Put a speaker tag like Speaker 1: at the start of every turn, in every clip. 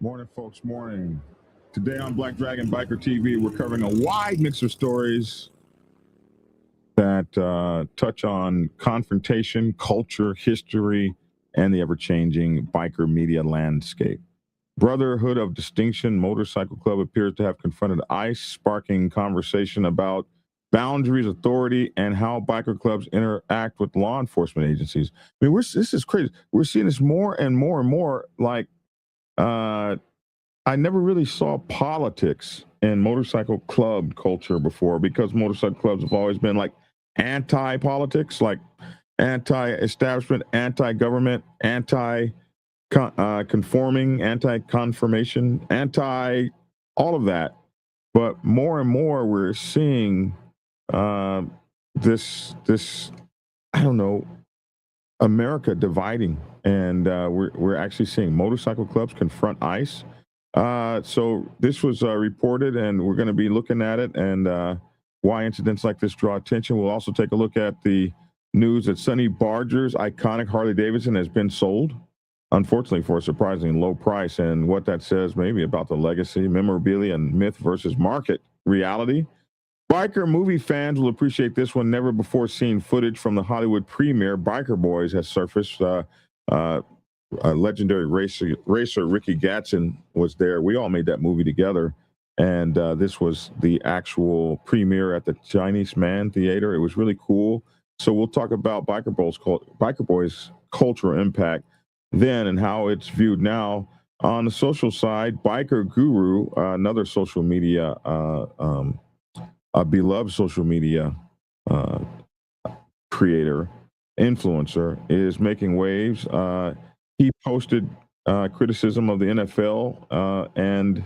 Speaker 1: Morning, folks. Morning. Today on Black Dragon Biker TV, we're covering a wide mix of stories that touch on confrontation, culture, history, and the ever-changing biker media landscape. Brotherhood of Distinction Motorcycle Club appears to have confronted ICE, sparking conversation about boundaries, authority, and how biker clubs interact with law enforcement agencies. I mean, this is crazy. We're seeing this more and more and more. Like, I never really saw politics in motorcycle club culture before, because motorcycle clubs have always been like anti-politics, like anti-establishment, anti-government, anti-conforming, anti-confirmation, anti-all of that. But more and more we're seeing this I don't know, America dividing, and we're actually seeing motorcycle clubs confront ICE. So this was reported, and we're going to be looking at it and why incidents like this draw attention. We'll also take a look at the news that Sonny Barger's iconic Harley-Davidson has been sold, unfortunately, for a surprisingly low price, and what that says maybe about the legacy, memorabilia, and myth versus market reality. Biker movie fans will appreciate this one. Never before seen footage from the Hollywood premiere, Biker Boyz, has surfaced. A legendary racer Ricky Gatson was there. We all made that movie together, and this was the actual premiere at the Chinese Man Theater. It was really cool. So we'll talk about Biker Boyz' cultural impact then and how it's viewed now. On the social side, Biker Guru, another social media, a beloved social media creator, influencer, is making waves. He posted criticism of the NFL and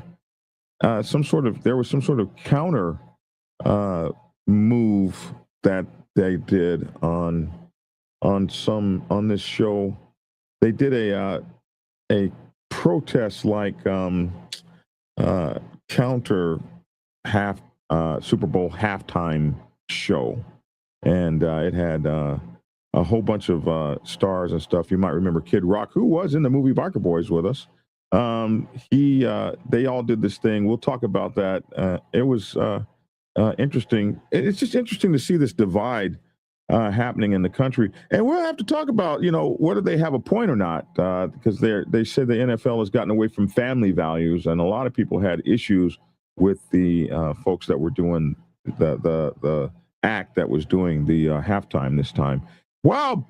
Speaker 1: there was some sort of counter move that they did on this show. They did a protest like counter Super Bowl halftime show, and it had a whole bunch of stars and stuff. You might remember Kid Rock, who was in the movie Biker Boyz with us. They all did this thing. We'll talk about that. It was interesting. It's just interesting to see this divide happening in the country. And we'll have to talk about, whether they have a point or not, because they said the NFL has gotten away from family values, and a lot of people had issues with the folks that were doing the act that was doing the halftime this time. Wow.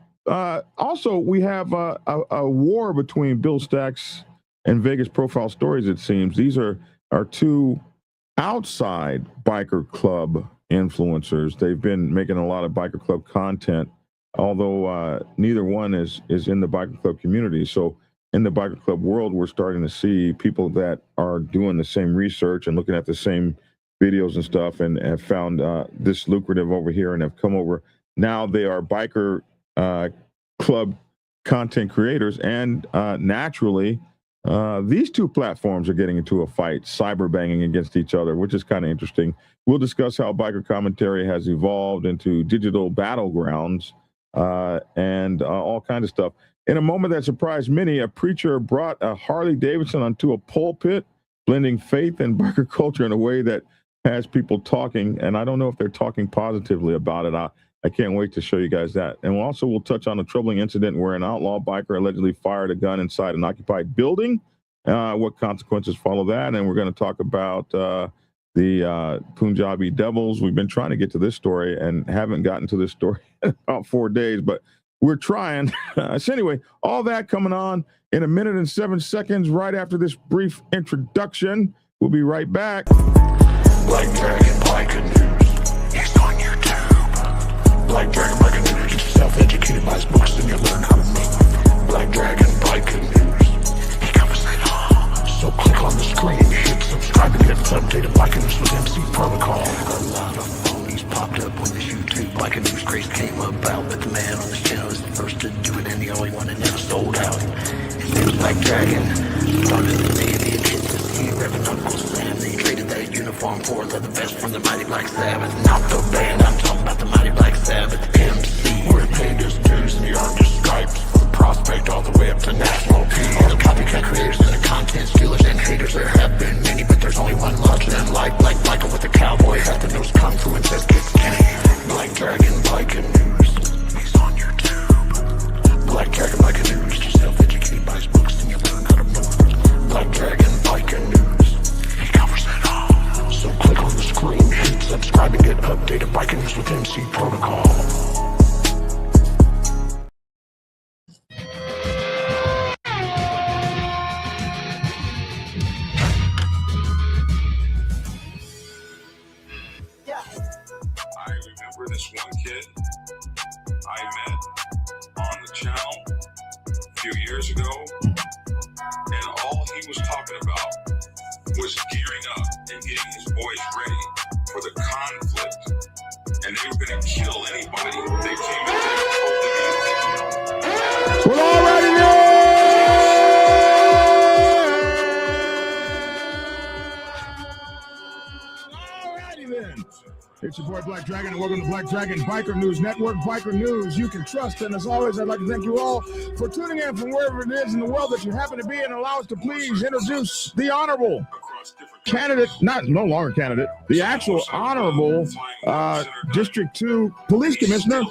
Speaker 1: Also, we have a war between Bill Stacks and Vegas Profile Stories, it seems. These are two outside biker club influencers. They've been making a lot of biker club content, although neither one is in the biker club community. So in the biker club world, we're starting to see people that are doing the same research and looking at the same videos and stuff, and have found this lucrative over here and have come over. Now they are biker club content creators, and naturally, these two platforms are getting into a fight, cyber banging against each other, which is kind of interesting. We'll discuss how biker commentary has evolved into digital battlegrounds and all kinds of stuff. In a moment that surprised many, a preacher brought a Harley-Davidson onto a pulpit, blending faith and biker culture in a way that has people talking, and I don't know if they're talking positively about it. I can't wait to show you guys that. And we'll touch on a troubling incident where an outlaw biker allegedly fired a gun inside an occupied building. What consequences follow that? And we're going to talk about the Punjabi Devils. We've been trying to get to this story and haven't gotten to this story in about 4 days, but we're trying. So anyway, all that coming on in 1 minute and 7 seconds right after this brief introduction. We'll be right back.
Speaker 2: Black Dragon Biker News. He's on YouTube. Black Dragon Biker News. Get yourself educated by his books and you'll learn how to move. Black Dragon Biker News. He covers it all. So click on the screen, hit subscribe to get updated Biker News with MC Protocol. A lot of phonies popped up when this YouTube Biker News craze came about, but the man on this channel is the first to do it and the only one that never sold out. His name's Black Dragon. Started the day the hit the scene, revving Uncle Sam. They traded that uniform for the best from the Mighty Black Sabbath. Not the band, I'm talking about the Mighty Black Sabbath. MC, we're paid his dues and he earned his stripes. From prospect all the way up to national P. All the copycat creators and the content stealers and
Speaker 1: years ago, and all he was talking about was gearing up and getting his boys ready for the conflict, and they were going to kill anybody that came into their cult. Well, alrighty then. It's your boy Black Dragon, and welcome to Black Dragon Biker News Network. Biker News you can trust, and as always, I'd like to thank you all for tuning in from wherever it is in the world that you happen to be, and allow us to please introduce the honorable candidate, no longer candidate, the actual honorable District 2 Police Commissioner,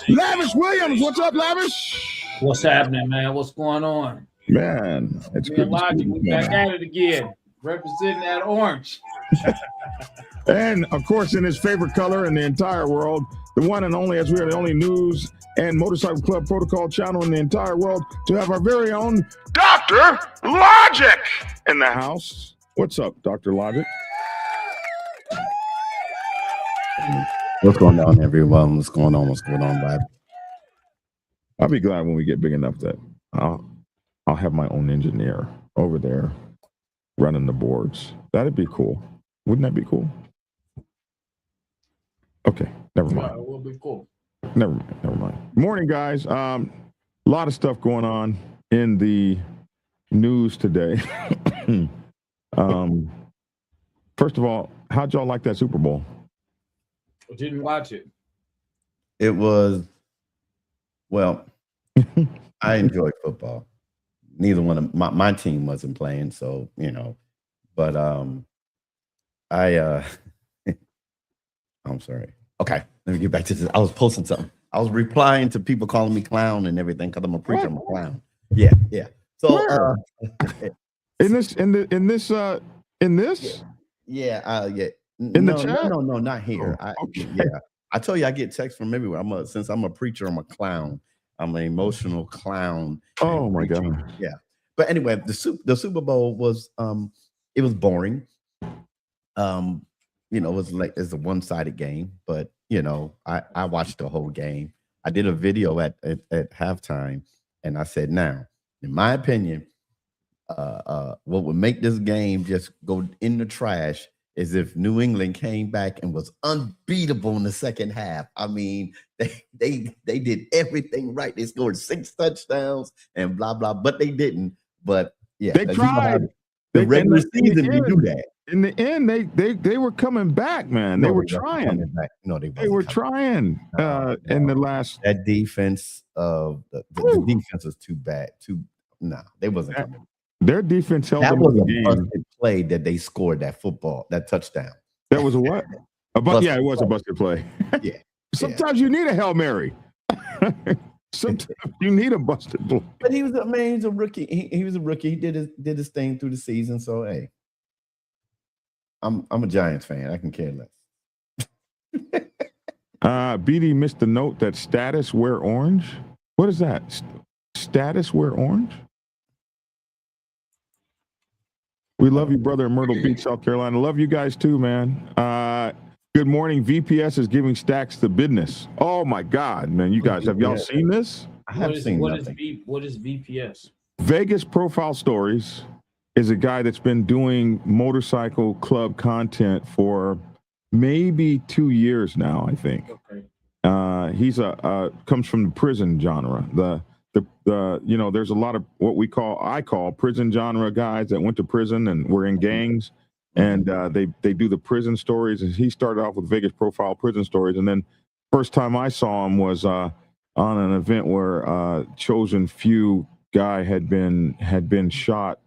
Speaker 1: Lavish Williams. What's up, Lavish?
Speaker 3: What's happening, man? What's going on?
Speaker 1: Man, it's good to see you,
Speaker 3: we back at it again, representing that orange.
Speaker 1: And of course, in his favorite color in the entire world, the one and only, as we are the only news and motorcycle club protocol channel in the entire world, to have our very own Dr. Logic in the house. What's up, Dr. Logic?
Speaker 4: What's going on, everyone? What's going on? What's going on, Bob?
Speaker 1: I'll be glad when we get big enough that I'll have my own engineer over there running the boards. That'd be cool. Wouldn't that be cool? Okay, never mind.
Speaker 3: It will be cool.
Speaker 1: Never mind. Morning, guys. A lot of stuff going on in the news today. First of all, how'd y'all like that Super Bowl?
Speaker 3: I didn't watch it.
Speaker 4: It was, well, I enjoy football. Neither one of my team wasn't playing, so, you know, but I'm sorry. Okay, let me get back to this. I was posting something. I was replying to people calling me clown and everything because I'm a preacher. I'm a clown. Yeah. So
Speaker 1: in this.
Speaker 4: Yeah.
Speaker 1: In the chat?
Speaker 4: No, not here.
Speaker 1: Okay.
Speaker 4: I told you I get texts from everywhere. Since I'm a preacher, I'm a clown. I'm an emotional clown.
Speaker 1: Oh my God.
Speaker 4: Yeah. But anyway, the Super Bowl was it was boring. You know, it's a one-sided game, but you know, I watched the whole game. I did a video at halftime, and I said, now, in my opinion, what would make this game just go in the trash is if New England came back and was unbeatable in the second half. I mean, they did everything right. They scored 6 touchdowns and blah blah, but they didn't. But yeah,
Speaker 1: they tried.
Speaker 4: The regular season, you do that.
Speaker 1: In the end, they were coming back, man. They were trying.
Speaker 4: No,
Speaker 1: they were trying. In the last,
Speaker 4: that defense, the defense was too bad. They wasn't coming.
Speaker 1: Their defense held them
Speaker 4: in the
Speaker 1: game.
Speaker 4: Busted play that they scored that touchdown.
Speaker 1: That was a what? Yeah, it was a busted play.
Speaker 4: Yeah.
Speaker 1: Sometimes you need a Hail Mary. Sometimes you need a busted play.
Speaker 4: But he's a rookie. He was a rookie. He did his thing through the season. So hey, I'm a Giants fan. I can care less.
Speaker 1: BD missed the note that status wear orange. What is that? Status wear orange? We love you, brother, in Myrtle Beach, South Carolina. Love you guys too, man. Good morning. VPS is giving Stacks the business. Oh my God, man! You guys, have y'all seen this?
Speaker 4: I haven't seen
Speaker 3: what
Speaker 4: nothing.
Speaker 3: What is VPS?
Speaker 1: Vegas Profile Stories is a guy that's been doing motorcycle club content for maybe 2 years now, I think.
Speaker 3: Okay.
Speaker 1: He's comes from the prison genre. You know, there's a lot of what I call prison genre guys that went to prison and were in gangs, and they do the prison stories. And he started off with Vegas Profile Prison Stories, and then first time I saw him was on an event where Chosen Few guy had been shot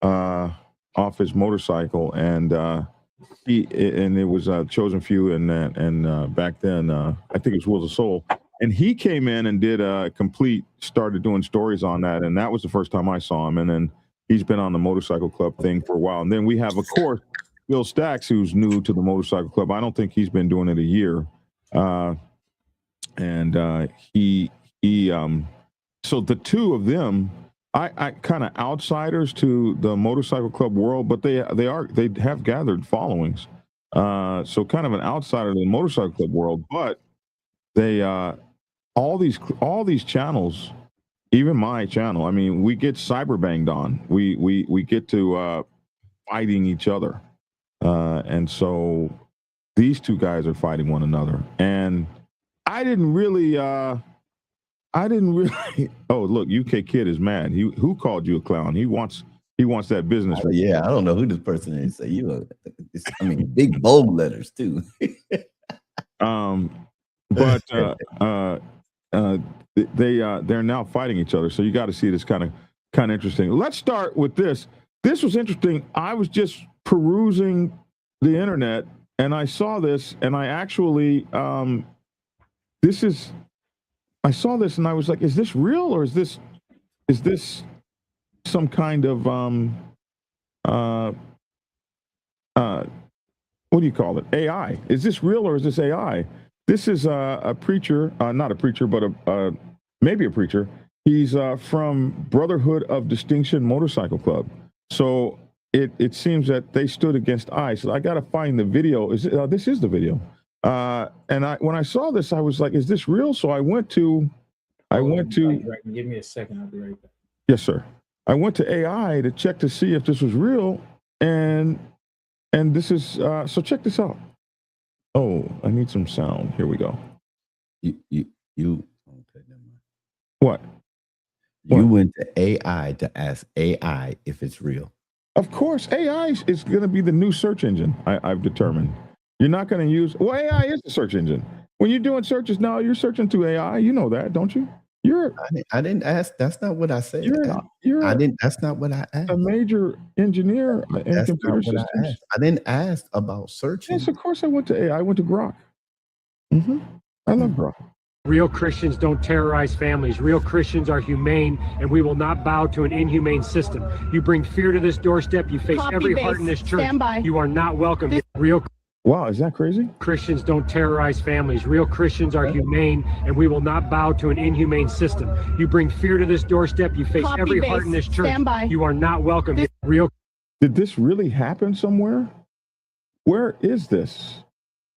Speaker 1: off his motorcycle, and it was Chosen Few, and back then I think it was Wheels of Soul. And he came in and started doing stories on that. And that was the first time I saw him. And then he's been on the motorcycle club thing for a while. And then we have, of course, Bill Stacks, who's new to the motorcycle club. I don't think he's been doing it a year. So the two of them, I kind of outsiders to the motorcycle club world, but they have gathered followings. So kind of an outsider to the motorcycle club world, but they all these channels even my channel. I mean, we get cyber banged on. We get to fighting each other, and so these two guys are fighting one another. And I didn't really. Oh, look, UK Kid is mad. Who called you a clown? He wants that business.
Speaker 4: Yeah, I don't know who this person is. Say I mean, big bold letters too.
Speaker 1: But they're now fighting each other. So you got to see this kind of interesting. Let's start with this. This was interesting. I was just perusing the internet and I saw this, and I actually I saw this and I was like, is this real, or is this some kind of what do you call it? AI. Is this real or is this AI? This is a preacher, not a preacher, but maybe a preacher. He's from Brotherhood of Distinction Motorcycle Club. So it seems that they stood against ICE. I got to find the video. This is the video. And when I saw this, I was like, is this real? So I went to.
Speaker 3: Give me a second. I'll be right back.
Speaker 1: Yes, sir. I went to AI to check to see if this was real, and this is so. Check this out. Oh, I need some sound. Here we go.
Speaker 4: You okay, never mind.
Speaker 1: What?
Speaker 4: You went to AI to ask AI if it's real.
Speaker 1: Of course, AI is going to be the new search engine. I've determined. You're not going to use. Well, AI is the search engine. When you're doing searches now, you're searching through AI. You know that, don't you?
Speaker 4: I didn't ask. That's not what I said.
Speaker 1: I
Speaker 4: didn't. That's not what I asked.
Speaker 1: A major engineer in computer systems.
Speaker 4: I didn't ask about searching.
Speaker 1: Yes, of course I went to AI. I went to Grok. I love Grok.
Speaker 5: Real Christians don't terrorize families. Real Christians are humane, and we will not bow to an inhumane system. You bring fear to this doorstep. You face every heart in this church.
Speaker 6: Stand by.
Speaker 5: You are not welcome. Real
Speaker 1: Wow, is that crazy?
Speaker 5: Christians don't terrorize families. Real Christians are humane, and we will not bow to an inhumane system. You bring fear to this doorstep. You face every heart in this church.
Speaker 6: Stand by.
Speaker 5: You are not welcome. Real.
Speaker 1: Did this really happen somewhere? Where is this?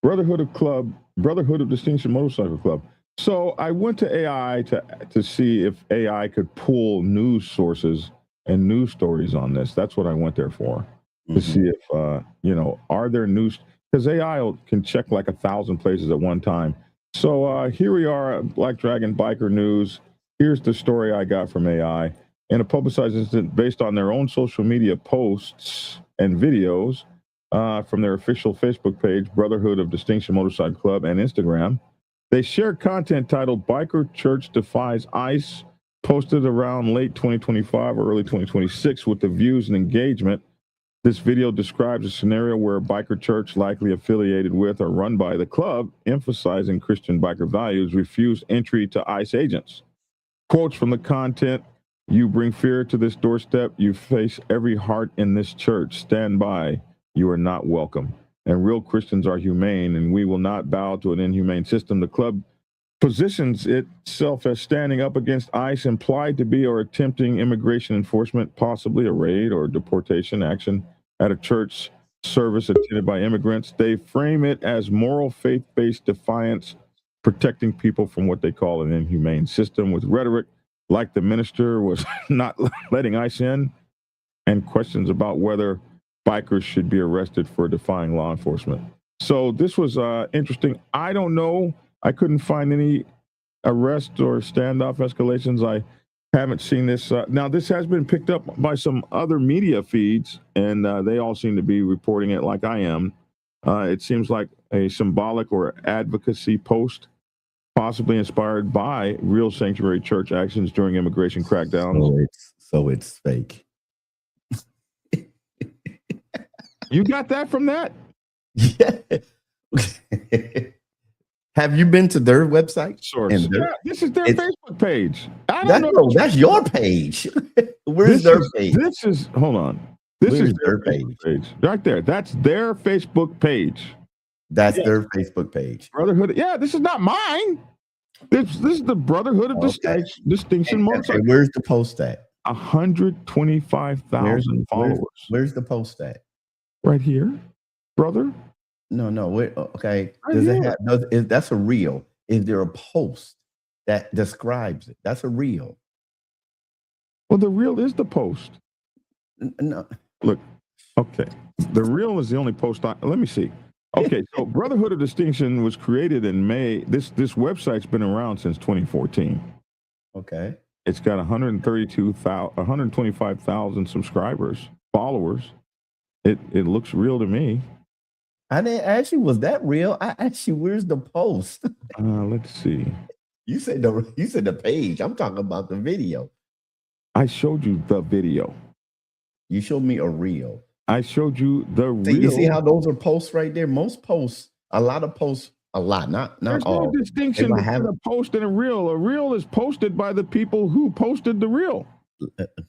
Speaker 1: Brotherhood of Distinction Motorcycle Club. So I went to AI to see if AI could pull news sources and news stories on this. That's what I went there for, to see if are there news, because AI can check like 1,000 places at one time. So here we are at Black Dragon Biker News. Here's the story I got from AI. In a publicized incident based on their own social media posts and videos from their official Facebook page, Brotherhood of Distinction Motorcycle Club, and Instagram, they shared content titled Biker Church Defies ICE, posted around late 2025 or early 2026 with the views and engagement. This video describes a scenario where a biker church likely affiliated with or run by the club, emphasizing Christian biker values, refused entry to ICE agents. Quotes from the content: "You bring fear to this doorstep. You face every heart in this church. Stand by. You are not welcome. And real Christians are humane, and we will not bow to an inhumane system." The club positions itself as standing up against ICE, implied to be or attempting immigration enforcement, possibly a raid or deportation action at a church service attended by immigrants. They frame it as moral, faith-based defiance, protecting people from what they call an inhumane system, with rhetoric like the minister was not letting ICE in, and questions about whether bikers should be arrested for defying law enforcement. So this was interesting. I don't know. I couldn't find any arrest or standoff escalations. I haven't seen this. Now, this has been picked up by some other media feeds, and they all seem to be reporting it like I am. It seems like a symbolic or advocacy post, possibly inspired by real sanctuary church actions during immigration crackdowns.
Speaker 4: So it's fake.
Speaker 1: You got that from that?
Speaker 4: Yeah. Have you been to their website?
Speaker 1: Source. Yeah, this is their Facebook page. I don't know.
Speaker 4: No, that's your page. Where's their page?
Speaker 1: This is, hold on. This is their page. Right there. That's their Facebook page.
Speaker 4: That's their Facebook page.
Speaker 1: Brotherhood. Yeah, this is not mine. This is the Brotherhood of Distinction Motorcycle.
Speaker 4: Where's the post at?
Speaker 1: 125,000 followers.
Speaker 4: Where's the post at?
Speaker 1: Right here, brother.
Speaker 4: No. Wait, okay.
Speaker 1: Right,
Speaker 4: that's a reel. Is there a post that describes it? That's a reel.
Speaker 1: Well, the reel is the post.
Speaker 4: No.
Speaker 1: Look, okay. The reel is the only post. Let me see. Okay, so Brotherhood of Distinction was created in May. This website's been around since 2014.
Speaker 4: Okay.
Speaker 1: It's got 125,000 subscribers, followers. It looks real to me.
Speaker 4: I didn't ask you, was that real? I asked you, where's the post?
Speaker 1: Let's see.
Speaker 4: You said the page. I'm talking about the video.
Speaker 1: I showed you the video.
Speaker 4: You showed me a reel.
Speaker 1: I showed you the reel.
Speaker 4: You see how those are posts right there? Most posts, a lot, not
Speaker 1: There's
Speaker 4: all.
Speaker 1: no distinction between a post and a reel. A reel is posted by the people who posted the reel.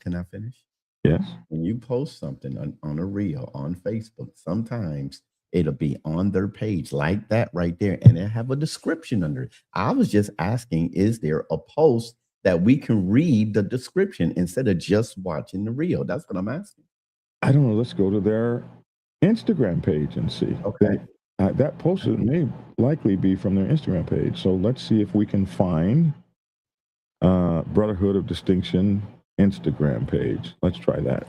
Speaker 4: Can I finish?
Speaker 1: Yes.
Speaker 4: When you post something on a reel on Facebook, sometimes it'll be on their page like that right there, and it'll have a description under it. I was just asking, is there a post that we can read the description instead of just watching the reel? That's what I'm asking.
Speaker 1: I don't know. Let's go to their Instagram page and see.
Speaker 4: Okay.
Speaker 1: That post may likely be from their Instagram page. So let's see if we can find Brotherhood of Distinction Instagram page. Let's try that.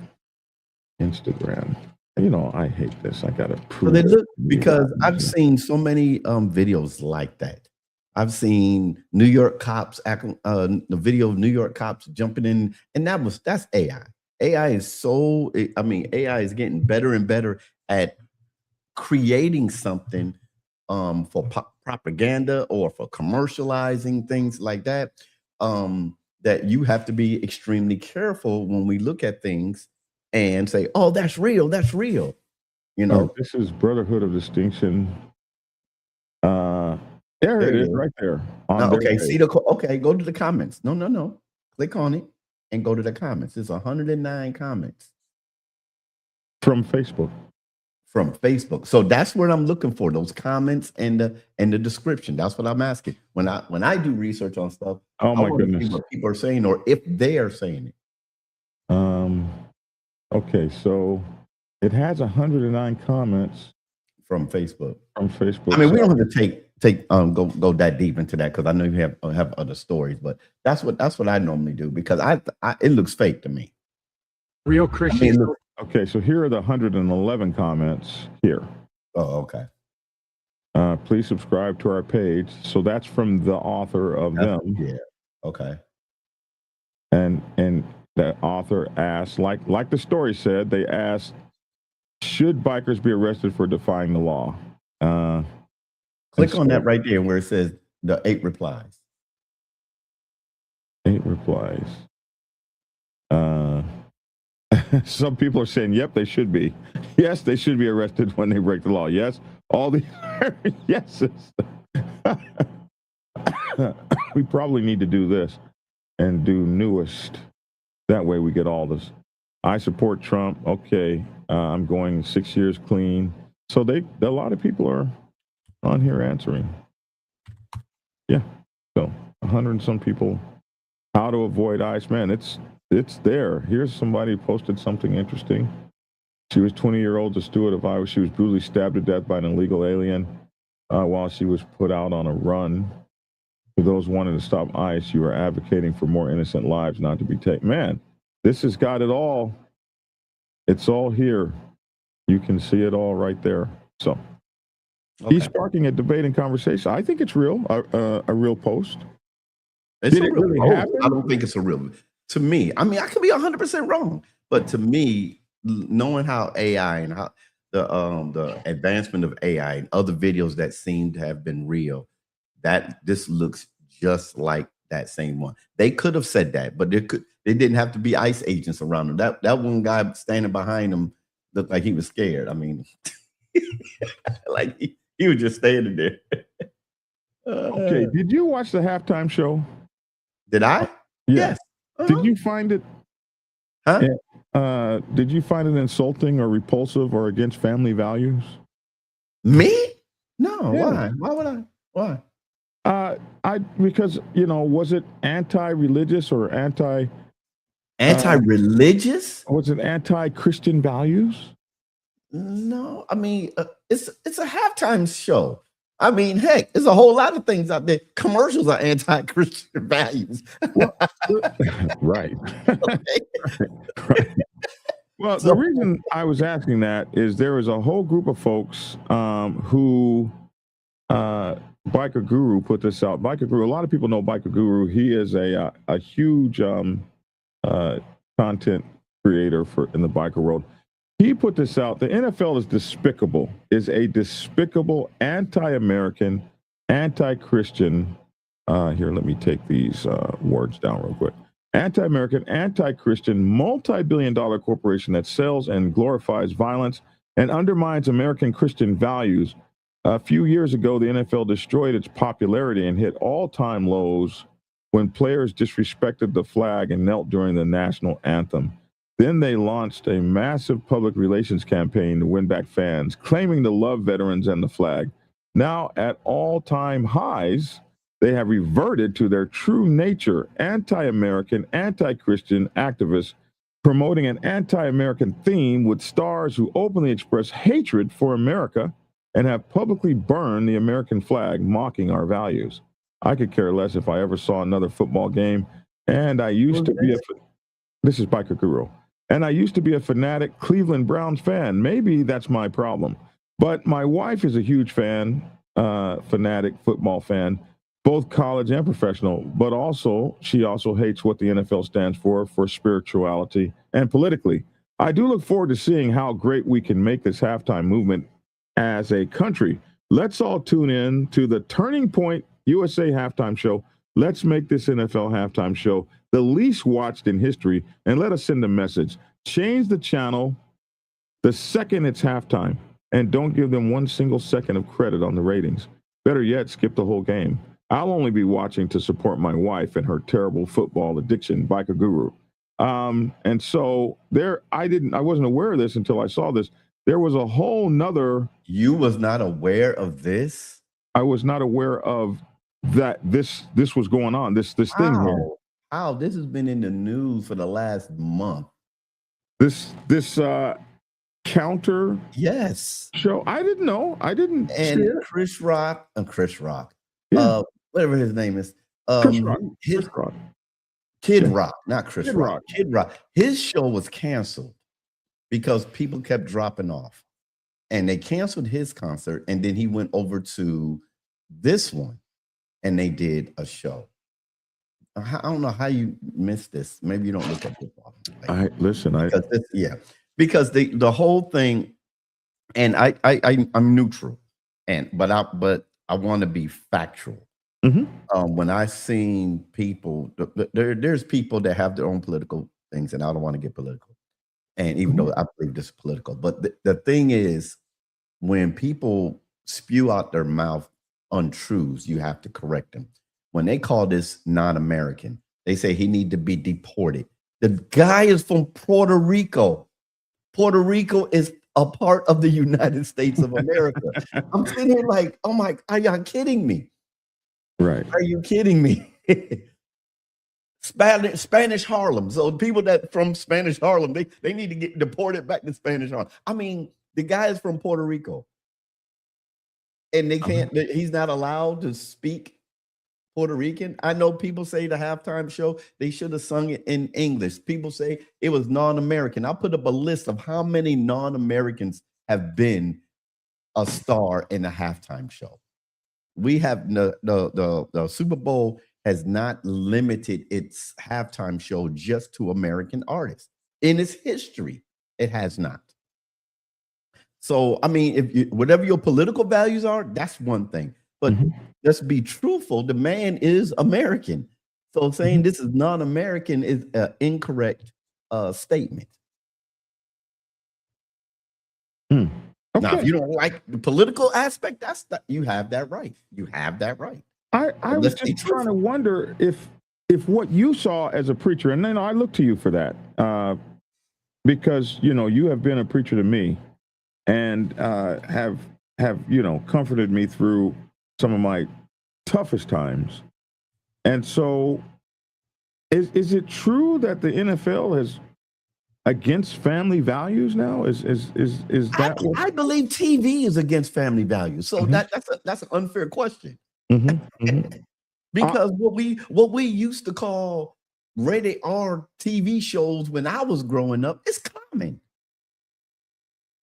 Speaker 1: Instagram. You know, I hate this. I gotta prove it.
Speaker 4: Because I've seen so many videos like that. I've seen New York cops the video of New York cops jumping in, and that's AI. AI is AI is getting better and better at creating something for propaganda or for commercializing things like that. That you have to be extremely careful when we look at things and say, "Oh, that's real. That's real." You know,
Speaker 1: this is Brotherhood of Distinction. There it is, right there.
Speaker 4: Okay, see okay, go to the comments. No. Click on it and go to the comments. There's 109 comments
Speaker 1: from Facebook.
Speaker 4: From Facebook. So that's what I'm looking for, those comments and the description. That's what I'm asking. When I do research on stuff,
Speaker 1: oh my goodness,
Speaker 4: see what people are saying or if they are saying it.
Speaker 1: Okay, so it has 109 comments
Speaker 4: from Facebook.
Speaker 1: From Facebook.
Speaker 4: I mean, we don't have to go that deep into that because I know you have other stories, but that's what I normally do because it looks fake to me.
Speaker 5: Real Christians.
Speaker 1: Okay, so here are the 111 comments here.
Speaker 4: Oh, okay.
Speaker 1: Please subscribe to our page. So that's from the author of them.
Speaker 4: Yeah. Okay.
Speaker 1: And the author asked, like the story said, they asked, should bikers be arrested for defying the law?
Speaker 4: Click on that right there where it says the 8 replies.
Speaker 1: 8 replies. Some people are saying, yep, they should be. Yes, they should be arrested when they break the law. Yes, all the yeses. We probably need to do this and do newest. That way we get all this. I support Trump. Okay, I'm going 6 years clean. So a lot of people are on here answering. Yeah, so 100 and some people. How to avoid ICE, man? It's there. Here's somebody who posted something interesting. She was 20-year-old, a steward of Iowa. She was brutally stabbed to death by an illegal alien while she was put out on a run. For those wanting to stop ICE, you are advocating for more innocent lives not to be taken. Man, this has got it all. It's all here. You can see it all right there. So he's sparking a debate and conversation. I think it's real, a real post.
Speaker 4: Did it really happen? I don't think it's a real. To me, I mean, I could be 100% wrong, but to me, knowing how AI and how the advancement of AI and other videos that seem to have been real, that this looks just like that same one. They could have said that, but they didn't have to be ICE agents around them. That one guy standing behind him looked like he was scared. I mean, like he was just standing there.
Speaker 1: Okay, did you watch the halftime show?
Speaker 4: Did I?
Speaker 1: Yes. Did you find it?
Speaker 4: Huh?
Speaker 1: Did you find it insulting or repulsive or against family values?
Speaker 4: Me? No. Yeah. Why? Why would I? Why?
Speaker 1: Because was it anti-religious or
Speaker 4: anti-religious?
Speaker 1: Was it anti-Christian values?
Speaker 4: No, I mean it's a halftime show. I mean, heck, there's a whole lot of things out there. Commercials are anti-Christian values.
Speaker 1: Well, right. Right. Well, the reason I was asking that is there was a whole group of folks who Biker Guru put this out. Biker Guru, a lot of people know Biker Guru. He is a huge content creator in the biker world. He put this out. The NFL is a despicable, anti-American, anti-Christian. Here, let me take these words down real quick. Anti-American, anti-Christian, multi-billion-dollar corporation that sells and glorifies violence and undermines American Christian values. A few years ago, the NFL destroyed its popularity and hit all-time lows when players disrespected the flag and knelt during the national anthem. Then they launched a massive public relations campaign to win back fans, claiming to love veterans and the flag. Now, at all-time highs, they have reverted to their true nature, anti-American, anti-Christian activists promoting an anti-American theme with stars who openly express hatred for America and have publicly burned the American flag, mocking our values. I could care less if I ever saw another football game, and I used to be this is Biker Guru, and I used to be a fanatic Cleveland Browns fan. Maybe that's my problem, but my wife is a huge fan, fanatic football fan, both college and professional, but she also hates what the NFL stands for spirituality and politically. I do look forward to seeing how great we can make this halftime movement as a country. Let's all tune in to the Turning Point USA halftime show. Let's make this NFL halftime show the least watched in history, and let us send a message. Change the channel the second it's halftime, and don't give them 1 single second of credit on the ratings. Better yet, skip the whole game. I'll only be watching to support my wife and her terrible football addiction, Biker Guru. And so I wasn't aware of this until I saw this. There was a whole nother.
Speaker 4: You was not aware of this?
Speaker 1: I was not aware of that. This was going on. This thing here.
Speaker 4: How? This has been in the news for the last month.
Speaker 1: This counter.
Speaker 4: Yes.
Speaker 1: Show. I didn't know. I didn't.
Speaker 4: And Chris Rock. Yeah. Whatever his name is.
Speaker 1: Chris Rock.
Speaker 4: Kid Rock, not Chris Rock. Kid Rock. His show was canceled because people kept dropping off, and they canceled his concert, and then he went over to this one, and they did a show. I don't know how you missed this. Maybe you don't look at football. Because the whole thing, and I'm neutral, but I want to be factual.
Speaker 1: Mm-hmm.
Speaker 4: When I seen people, there's people that have their own political things, and I don't want to get political. And even though I believe this is political, but the thing is, when people spew out their mouth untruths, you have to correct them. When they call this non-American, they say he need to be deported. The guy is from Puerto Rico. Puerto Rico is a part of the United States of America. I'm sitting here like, oh my, are y'all kidding me?
Speaker 1: Right.
Speaker 4: Are you kidding me? Spanish Harlem. So people that from Spanish Harlem, they need to get deported back to Spanish Harlem. I mean, the guy is from Puerto Rico. And they can't, he's not allowed to speak Puerto Rican. I know people say the halftime show, they should have sung it in English. People say it was non-American. I'll put up a list of how many non-Americans have been a star in a halftime show. We have the Super Bowl has not limited its halftime show just to American artists. In its history, it has not. So, I mean, whatever your political values are, that's one thing. But let's be truthful. The man is American. So saying this is non-American is an incorrect statement.
Speaker 1: Okay.
Speaker 4: Now, if you don't like the political aspect, you have that right. You have that right.
Speaker 1: I was just trying to wonder if what you saw as a preacher, and then I look to you for that, because you have been a preacher to me, and have comforted me through some of my toughest times. And so, is it true that the NFL against family values now? Is that what?
Speaker 4: I believe TV is against family values. So
Speaker 1: Mhm.
Speaker 4: that's an unfair question.
Speaker 1: Mhm, mhm.
Speaker 4: Because what we used to call rated R TV shows when I was growing up, it's common.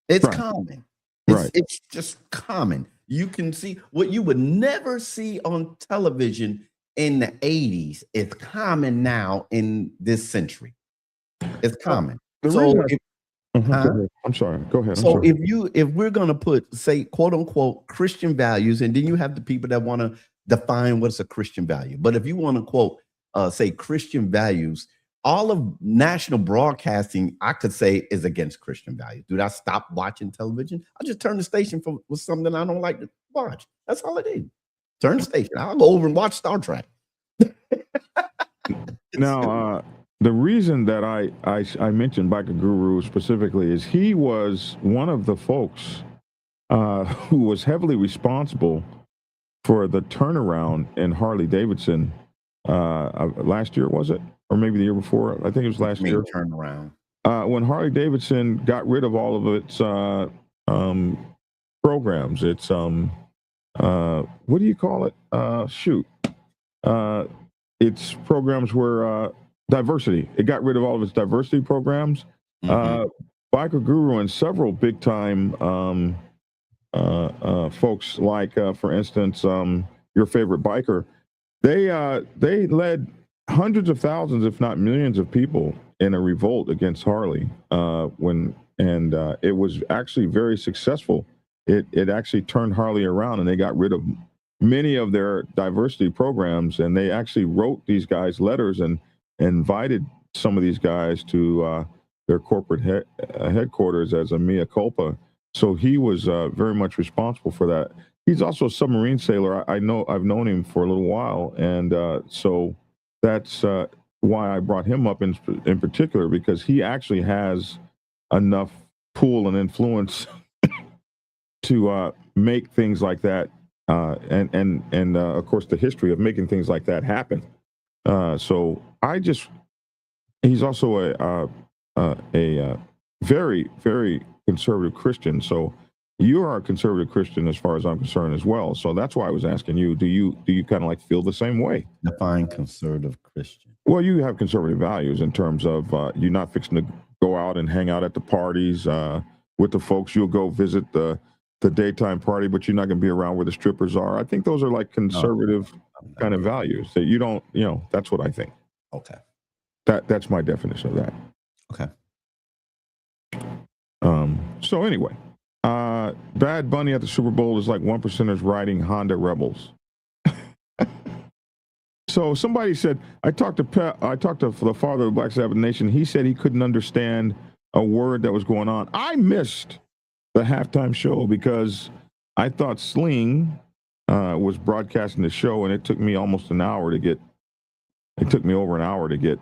Speaker 4: It's
Speaker 1: Right.
Speaker 4: common.
Speaker 1: Right.
Speaker 4: It's just common. You can see what you would never see on television in the 80s. It's common now in this century. It's common.
Speaker 1: The
Speaker 4: So
Speaker 1: reason
Speaker 4: if,
Speaker 1: Go
Speaker 4: huh?
Speaker 1: ahead. I'm sorry. Go ahead. I'm
Speaker 4: So
Speaker 1: sorry.
Speaker 4: if we're gonna put, say, quote unquote Christian values, and then you have the people that want to define what's a Christian value. But if you want to quote say Christian values, all of national broadcasting, I could say, is against Christian values. Dude, I stop watching television. I just turn the station with something I don't like to watch. That's all it is. Turn the station. I'll go over and watch Star Trek.
Speaker 1: Now, the reason that I mentioned Biker Guru specifically is he was one of the folks who was heavily responsible for the turnaround in Harley-Davidson last year, was it? Or maybe the year before? I think it was last year.
Speaker 4: Turnaround.
Speaker 1: When Harley-Davidson got rid of all of its programs, it's what do you call it? It's programs where diversity. It got rid of all of its diversity programs. Biker Guru and several big time folks, like for instance, your favorite biker, they led hundreds of thousands, if not millions, of people in a revolt against Harley. It was actually very successful. It actually turned Harley around, and they got rid of many of their diversity programs, and they actually wrote these guys letters and invited some of these guys to their corporate headquarters as a mea culpa. So he was very much responsible for that. He's also a submarine sailor. I've known him for a little while, and so that's why I brought him up in particular, because he actually has enough pull and influence to make things like that, and of course the history of making things like that happen. So he's also a very, very conservative Christian. So you are a conservative Christian as far as I'm concerned as well. So that's why I was asking you, do you kind of like feel the same way?
Speaker 4: Define conservative Christian.
Speaker 1: Well, you have conservative values in terms of you're not fixing to go out and hang out at the parties with the folks. You'll go visit the daytime party, but you're not going to be around where the strippers are. I think those are like conservative kind of values that you don't, that's what I think.
Speaker 4: Okay.
Speaker 1: That's my definition of that.
Speaker 4: Okay.
Speaker 1: So anyway, Bad Bunny at the Super Bowl is like 1%ers riding Honda Rebels. So somebody said, I talked to the father of the Black Sabbath Nation. He said he couldn't understand a word that was going on. I missed the halftime show because I thought Sling was broadcasting the show, and it took me almost an hour to get. It took me over an hour to get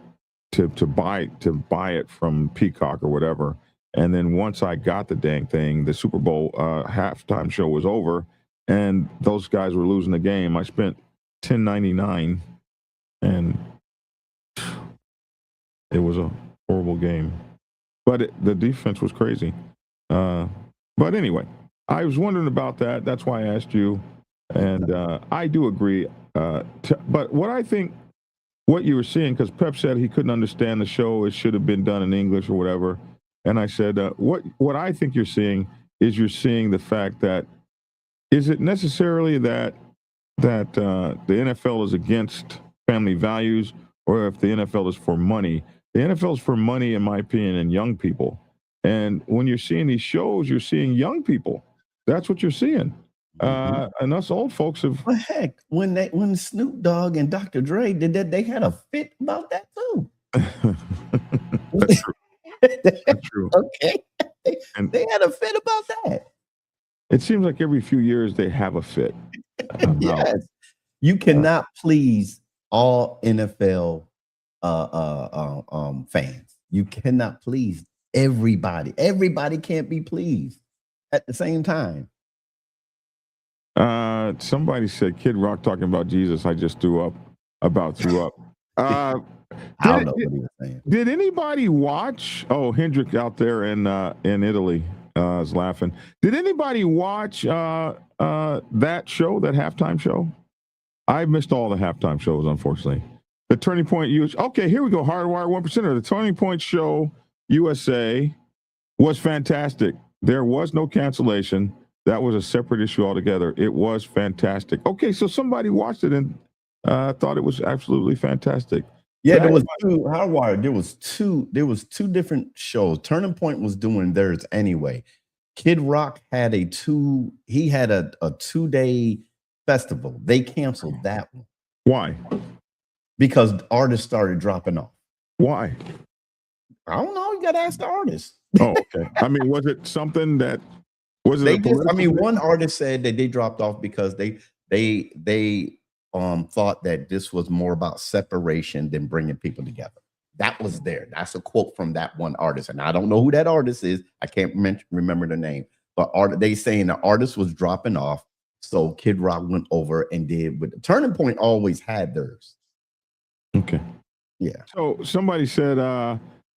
Speaker 1: to buy it from Peacock or whatever. And then once I got the dang thing, the Super Bowl halftime show was over, and those guys were losing the game. I spent $10.99, and it was a horrible game. But the defense was crazy. But anyway, I was wondering about that. That's why I asked you, and I do agree. But what you were seeing, because Pep said he couldn't understand the show, it should have been done in English or whatever. And I said, what I think you're seeing is the fact that, is it necessarily that the NFL is against family values, or if the NFL is for money? The NFL is for money, in my opinion, and young people. And when you're seeing these shows, you're seeing young people. That's what you're seeing. And us old folks have.
Speaker 4: Well, heck, when Snoop Dogg and Dr. Dre did that, they had a fit about that too.
Speaker 1: That's true. That's true.
Speaker 4: Okay. They had a fit about that.
Speaker 1: It seems like every few years they have a fit.
Speaker 4: Yes. You cannot please all NFL fans. You cannot please everybody. Everybody can't be pleased at the same time.
Speaker 1: Somebody said Kid Rock talking about Jesus. I just threw up. Uh,
Speaker 4: I don't know what he was saying.
Speaker 1: Did anybody watch? Oh, Hendrick out there in Italy is laughing. Did anybody watch that show, that halftime show? I missed all the halftime shows, unfortunately. The Turning Point USA. Okay, here we go. Hardwire 1%. The Turning Point show USA was fantastic. There was no cancellation. That was a separate issue altogether. It was fantastic. Okay, so somebody watched it and thought it was absolutely fantastic.
Speaker 4: Yeah, there was two Hardwire. There was two different shows. Turning Point was doing theirs anyway. Kid Rock had a 2-day festival. They canceled that one.
Speaker 1: Why?
Speaker 4: Because artists started dropping off.
Speaker 1: Why?
Speaker 4: I don't know. You got to ask the artist.
Speaker 1: Oh, okay. I mean, was it something that was it?
Speaker 4: One artist said that they dropped off because they thought that this was more about separation than bringing people together. That was there. That's a quote from that one artist, and I don't know who that artist is. I can't remember the name, but they saying the artist was dropping off, so Kid Rock went over and did with the Turning Point always had theirs.
Speaker 1: Okay.
Speaker 4: Yeah.
Speaker 1: So somebody said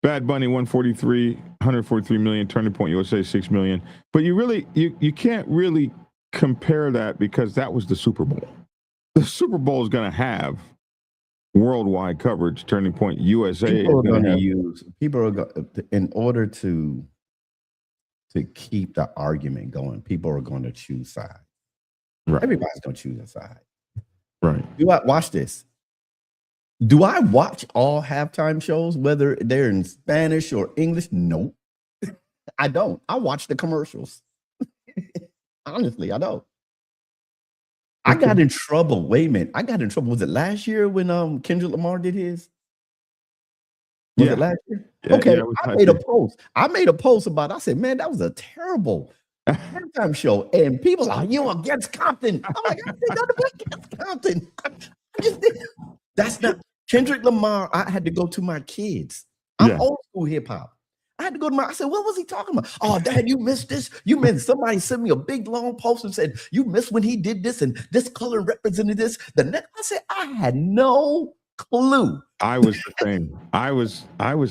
Speaker 1: Bad Bunny 143 million, Turning Point USA 6 million. But you can't really compare that because that was the Super Bowl. The Super Bowl is going to have worldwide coverage. Turning Point USA.
Speaker 4: People are going to use in order to keep the argument going. People are going to choose sides.
Speaker 1: Right.
Speaker 4: Everybody's going to choose a side.
Speaker 1: Right.
Speaker 4: Do I watch this? Do I watch all halftime shows, whether they're in Spanish or English? No, I don't. I watch the commercials. Honestly, I don't. I got in trouble. Wait a minute. I got in trouble. Was it last year when Kendrick Lamar did his? Was it last year?
Speaker 1: Yeah,
Speaker 4: okay.
Speaker 1: Yeah,
Speaker 4: I made a post. I made a post about it. I said, man, that was a terrible halftime show. And people are, you against Compton. I'm like, I said nothing against Compton. I just did. That's not Kendrick Lamar. I had to go to my kids. I'm old school hip hop. I had to go to I said, what was he talking about? Oh, Dad, you missed this. You missed. Somebody sent me a big long post and said, you missed when he did this and this color represented this. I said, I had no clue.
Speaker 1: I was the same. I was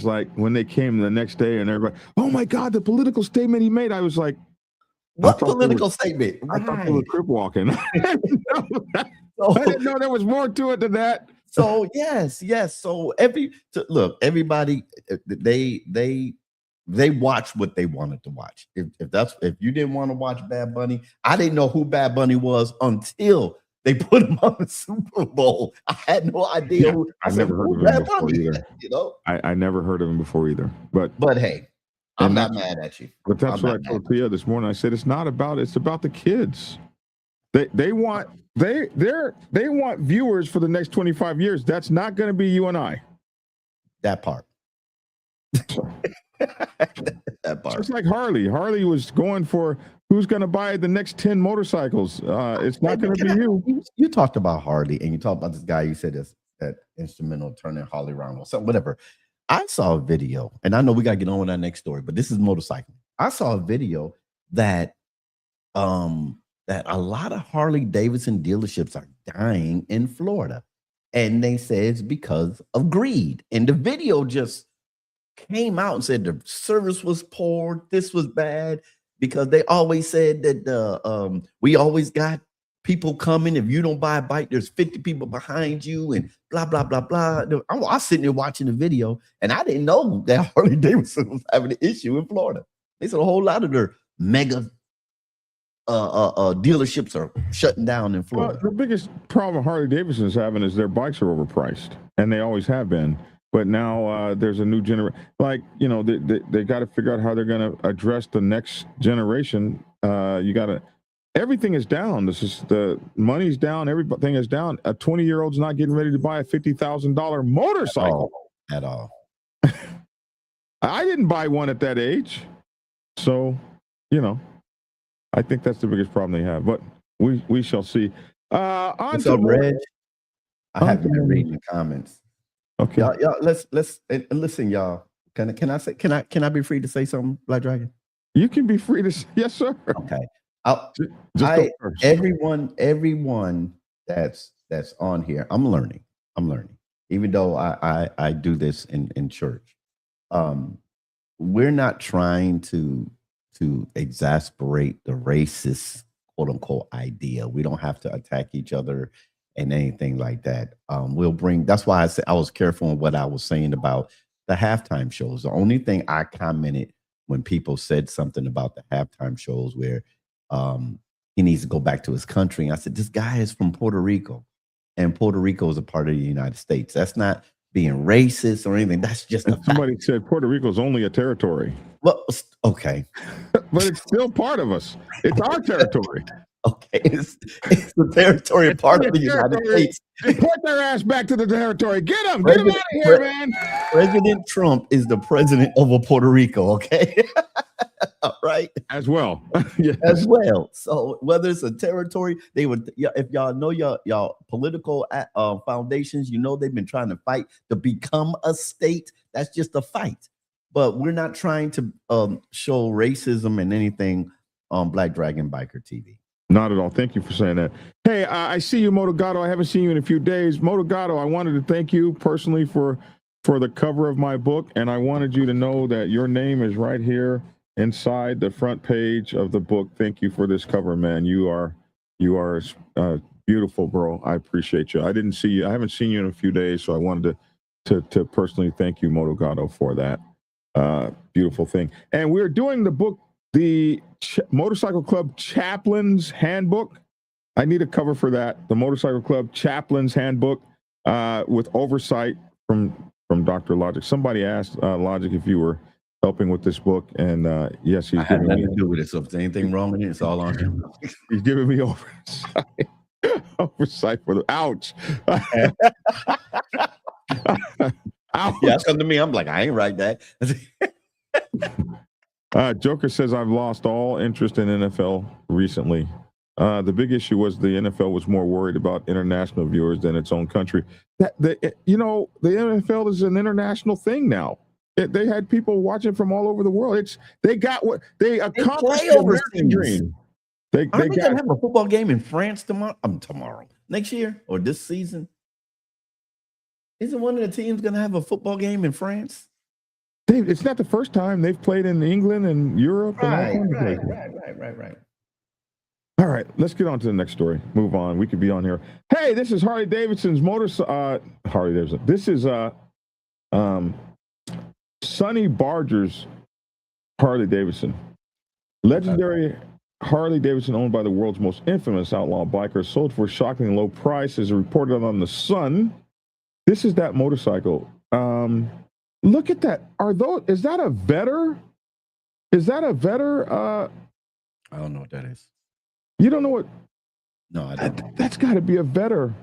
Speaker 1: like, when they came the next day and everybody, oh my God, the political statement he made. I was like,
Speaker 4: what political statement?
Speaker 1: I thought they were crip walking. I didn't know there was more to it than that.
Speaker 4: So yes. So everybody, they watch what they wanted to watch. If you didn't want to watch Bad Bunny, I didn't know who Bad Bunny was until they put him on the Super Bowl. I had no idea.
Speaker 1: I never heard of him before either.
Speaker 4: You know,
Speaker 1: I never heard of him before either. But
Speaker 4: hey, I'm not mad at you.
Speaker 1: But that's what I told Tia this morning. I said it's about the kids. They want viewers for the next 25 years. That's not going to be you and I.
Speaker 4: That part. That part.
Speaker 1: It's like Harley. Harley was going for who's going to buy the next 10 motorcycles. It's not going to be you.
Speaker 4: You talked about Harley, and you talked about this guy. You said this that instrumental turning Harley around or something, whatever. I saw a video, and I know we got to get on with our next story, but this is motorcycling. I saw a video that a lot of Harley-Davidson dealerships are dying in Florida, and they say it's because of greed. And the video just came out and said the service was poor, this was bad, because they always said that we always got people coming. If you don't buy a bike, there's 50 people behind you and blah, blah, blah, blah. I was sitting there watching the video, and I didn't know that Harley-Davidson was having an issue in Florida. They said a whole lot of their mega dealerships are shutting down in Florida.
Speaker 1: The biggest problem Harley-Davidson is having is their bikes are overpriced, and they always have been. But now there's a new generation. Like, they got to figure out how they're going to address the next generation. Everything is down. The money's down. Everything is down. A 20-year-old's not getting ready to buy a $50,000 motorcycle
Speaker 4: at all.
Speaker 1: I didn't buy one at that age, so I think that's the biggest problem they have. But we shall see.
Speaker 4: What's up, Reg? I have been reading the comments.
Speaker 1: Okay,
Speaker 4: y'all. Let's listen, y'all. Can I be free to say something, Black Dragon?
Speaker 1: You can be free to. Yes, sir.
Speaker 4: Okay. Everyone that's on here, I'm learning. even though I do this in church. We're not trying to exasperate the racist quote unquote idea. We don't have to attack each other and anything like that. That's why I said I was careful in what I was saying about the halftime shows. The only thing I commented when people said something about the halftime shows where he needs to go back to his country. And I said, this guy is from Puerto Rico, and Puerto Rico is a part of the United States. That's not being racist or anything. That's just a
Speaker 1: Somebody
Speaker 4: fact.
Speaker 1: said Puerto Rico is only a territory.
Speaker 4: Well, okay.
Speaker 1: But it's still part of us. It's our territory.
Speaker 4: Okay, it's the territory part of the United States.
Speaker 1: Deport their ass back to the territory. Get them out of here, man.
Speaker 4: President Trump is the president of Puerto Rico, okay? All right.
Speaker 1: As well. Yes.
Speaker 4: As well. So whether it's a territory, they would, if y'all know y'all political foundations, you know they've been trying to fight to become a state. That's just a fight. But we're not trying to show racism and anything on Black Dragon Biker TV.
Speaker 1: Not at all. Thank you for saying that. Hey, I see you, Motogato. I haven't seen you in a few days. Motogato, I wanted to thank you personally for the cover of my book, and I wanted you to know that your name is right here inside the front page of the book. Thank you for this cover, man. You are beautiful, bro. I appreciate you. I didn't see you. I haven't seen you in a few days, so I wanted to personally thank you, Motogato, for that beautiful thing. And we're doing the book, the Motorcycle Club Chaplain's Handbook. I need a cover for that. The Motorcycle Club Chaplain's Handbook with oversight from Dr. Logic. Somebody asked Logic if you were helping with this book, and yes, he's
Speaker 4: giving me to do with it. So if there's anything wrong with it, it's all on him.
Speaker 1: He's giving me oversight. Oversight for the ouch. Ouch.
Speaker 4: Yeah, come to me. I'm like, I ain't write that.
Speaker 1: Joker says, I've lost all interest in NFL recently. The big issue was the NFL was more worried about international viewers than its own country. The NFL is an international thing now. They had people watching from all over the world. They got what they accomplished the American dream. They gonna
Speaker 4: have a football game in France tomorrow, next year, or this season. Isn't one of the teams going to have a football game in France?
Speaker 1: It's not the first time. They've played in England and Europe.
Speaker 4: Right.
Speaker 1: All right, let's get on to the next story. Move on. We could be on here. Hey, this is Harley-Davidson's Harley-Davidson. This is Sonny Barger's Harley-Davidson. Legendary Harley-Davidson, owned by the world's most infamous outlaw biker, sold for a shockingly low price, as reported on The Sun. This is that motorcycle. Look at that. Is that a Vetter? Is that a Vetter?
Speaker 4: I don't know what that is.
Speaker 1: You don't know what?
Speaker 4: No, I don't.
Speaker 1: That's got to be a Vetter.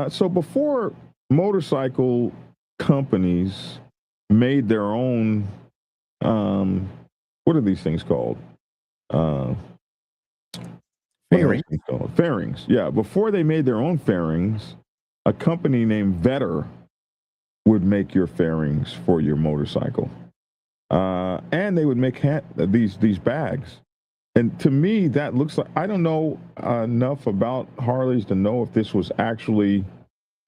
Speaker 1: So before motorcycle companies made their own, what are these things called? Fairings. Yeah. Before they made their own fairings, a company named Vetter would make your fairings for your motorcycle. And they would make these bags. And to me, that looks like, I don't know enough about Harleys to know if this was actually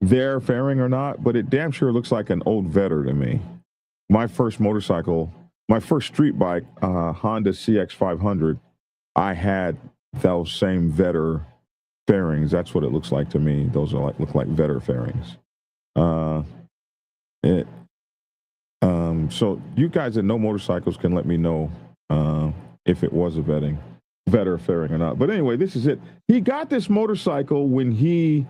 Speaker 1: their fairing or not, but it damn sure looks like an old Vetter to me. My first motorcycle, my first street bike, Honda CX500, I had those same Vetter fairings. That's what it looks like to me. Those look like Vetter fairings. So you guys that know motorcycles can let me know if it was a Vetter fairing or not. But anyway, this is it. He got this motorcycle when he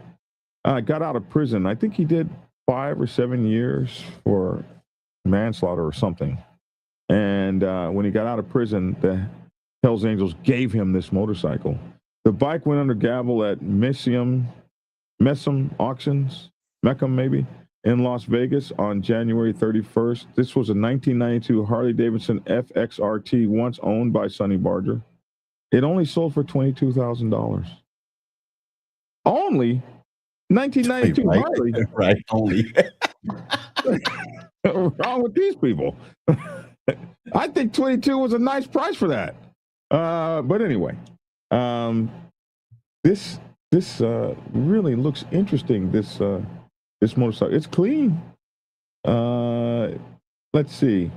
Speaker 1: got out of prison. I think he did 5 or 7 years for manslaughter or something. And when he got out of prison, the Hells Angels gave him this motorcycle. The bike went under gavel at Messam Auctions, Meckham maybe, in Las Vegas on January 31st. This was a 1992 Harley-Davidson FXRT, once owned by Sonny Barger. It only sold for $22,000. Only 1992
Speaker 4: right,
Speaker 1: Harley.
Speaker 4: Right, only.
Speaker 1: What's wrong with these people? I think 22 was a nice price for that. But anyway, this really looks interesting. This This motorcycle, it's clean. Let's see.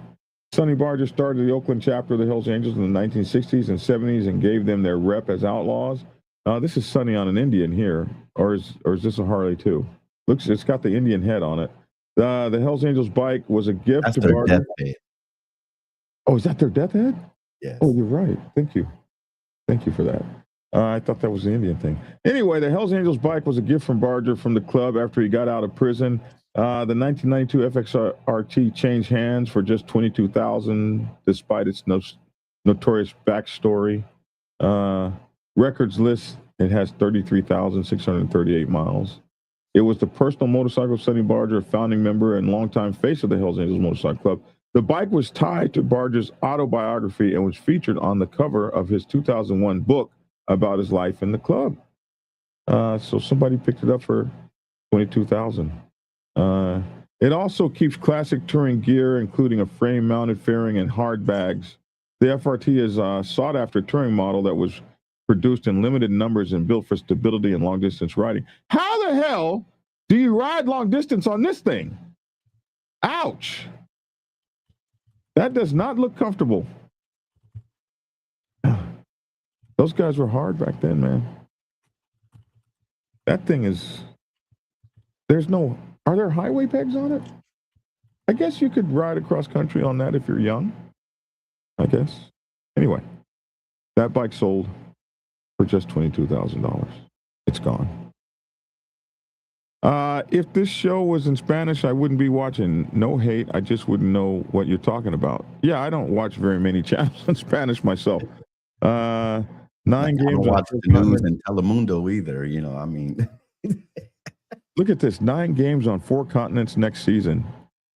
Speaker 1: Sonny Barger started the Oakland chapter of the Hells Angels in the 1960s and 70s and gave them their rep as outlaws. This is Sonny on an Indian here, or is this a Harley too? Looks, it's got the Indian head on it. The Hells Angels bike was a gift
Speaker 4: That's
Speaker 1: to
Speaker 4: their
Speaker 1: Barger.
Speaker 4: deathbed.
Speaker 1: Oh, is that their death head?
Speaker 4: Yes.
Speaker 1: Oh, you're right. Thank you for that. I thought that was the Indian thing. Anyway, the Hells Angels bike was a gift from Barger from the club after he got out of prison. The 1992 FXRT changed hands for just $22,000, despite its notorious backstory. Records list, it has 33,638 miles. It was the personal motorcycle of Sonny Barger, a founding member and longtime face of the Hells Angels Motorcycle Club. The bike was tied to Barger's autobiography and was featured on the cover of his 2001 book about his life in the club. So somebody picked it up for $22,000. It also keeps classic touring gear, including a frame-mounted fairing and hard bags. The FRT is a sought-after touring model that was produced in limited numbers and built for stability and long-distance riding. How the hell do you ride long distance on this thing? Ouch. That does not look comfortable. Those guys were hard back then, man. That thing is, are there highway pegs on it? I guess you could ride across country on that if you're young. I guess. Anyway, that bike sold for just $22,000. It's gone. If this show was in Spanish, I wouldn't be watching. No hate. I just wouldn't know what you're talking about. Yeah, I don't watch very many channels in Spanish myself. 9 games.
Speaker 4: I don't watch the news in Telemundo either. You know, I mean.
Speaker 1: Look at this. 9 games on 4 continents next season.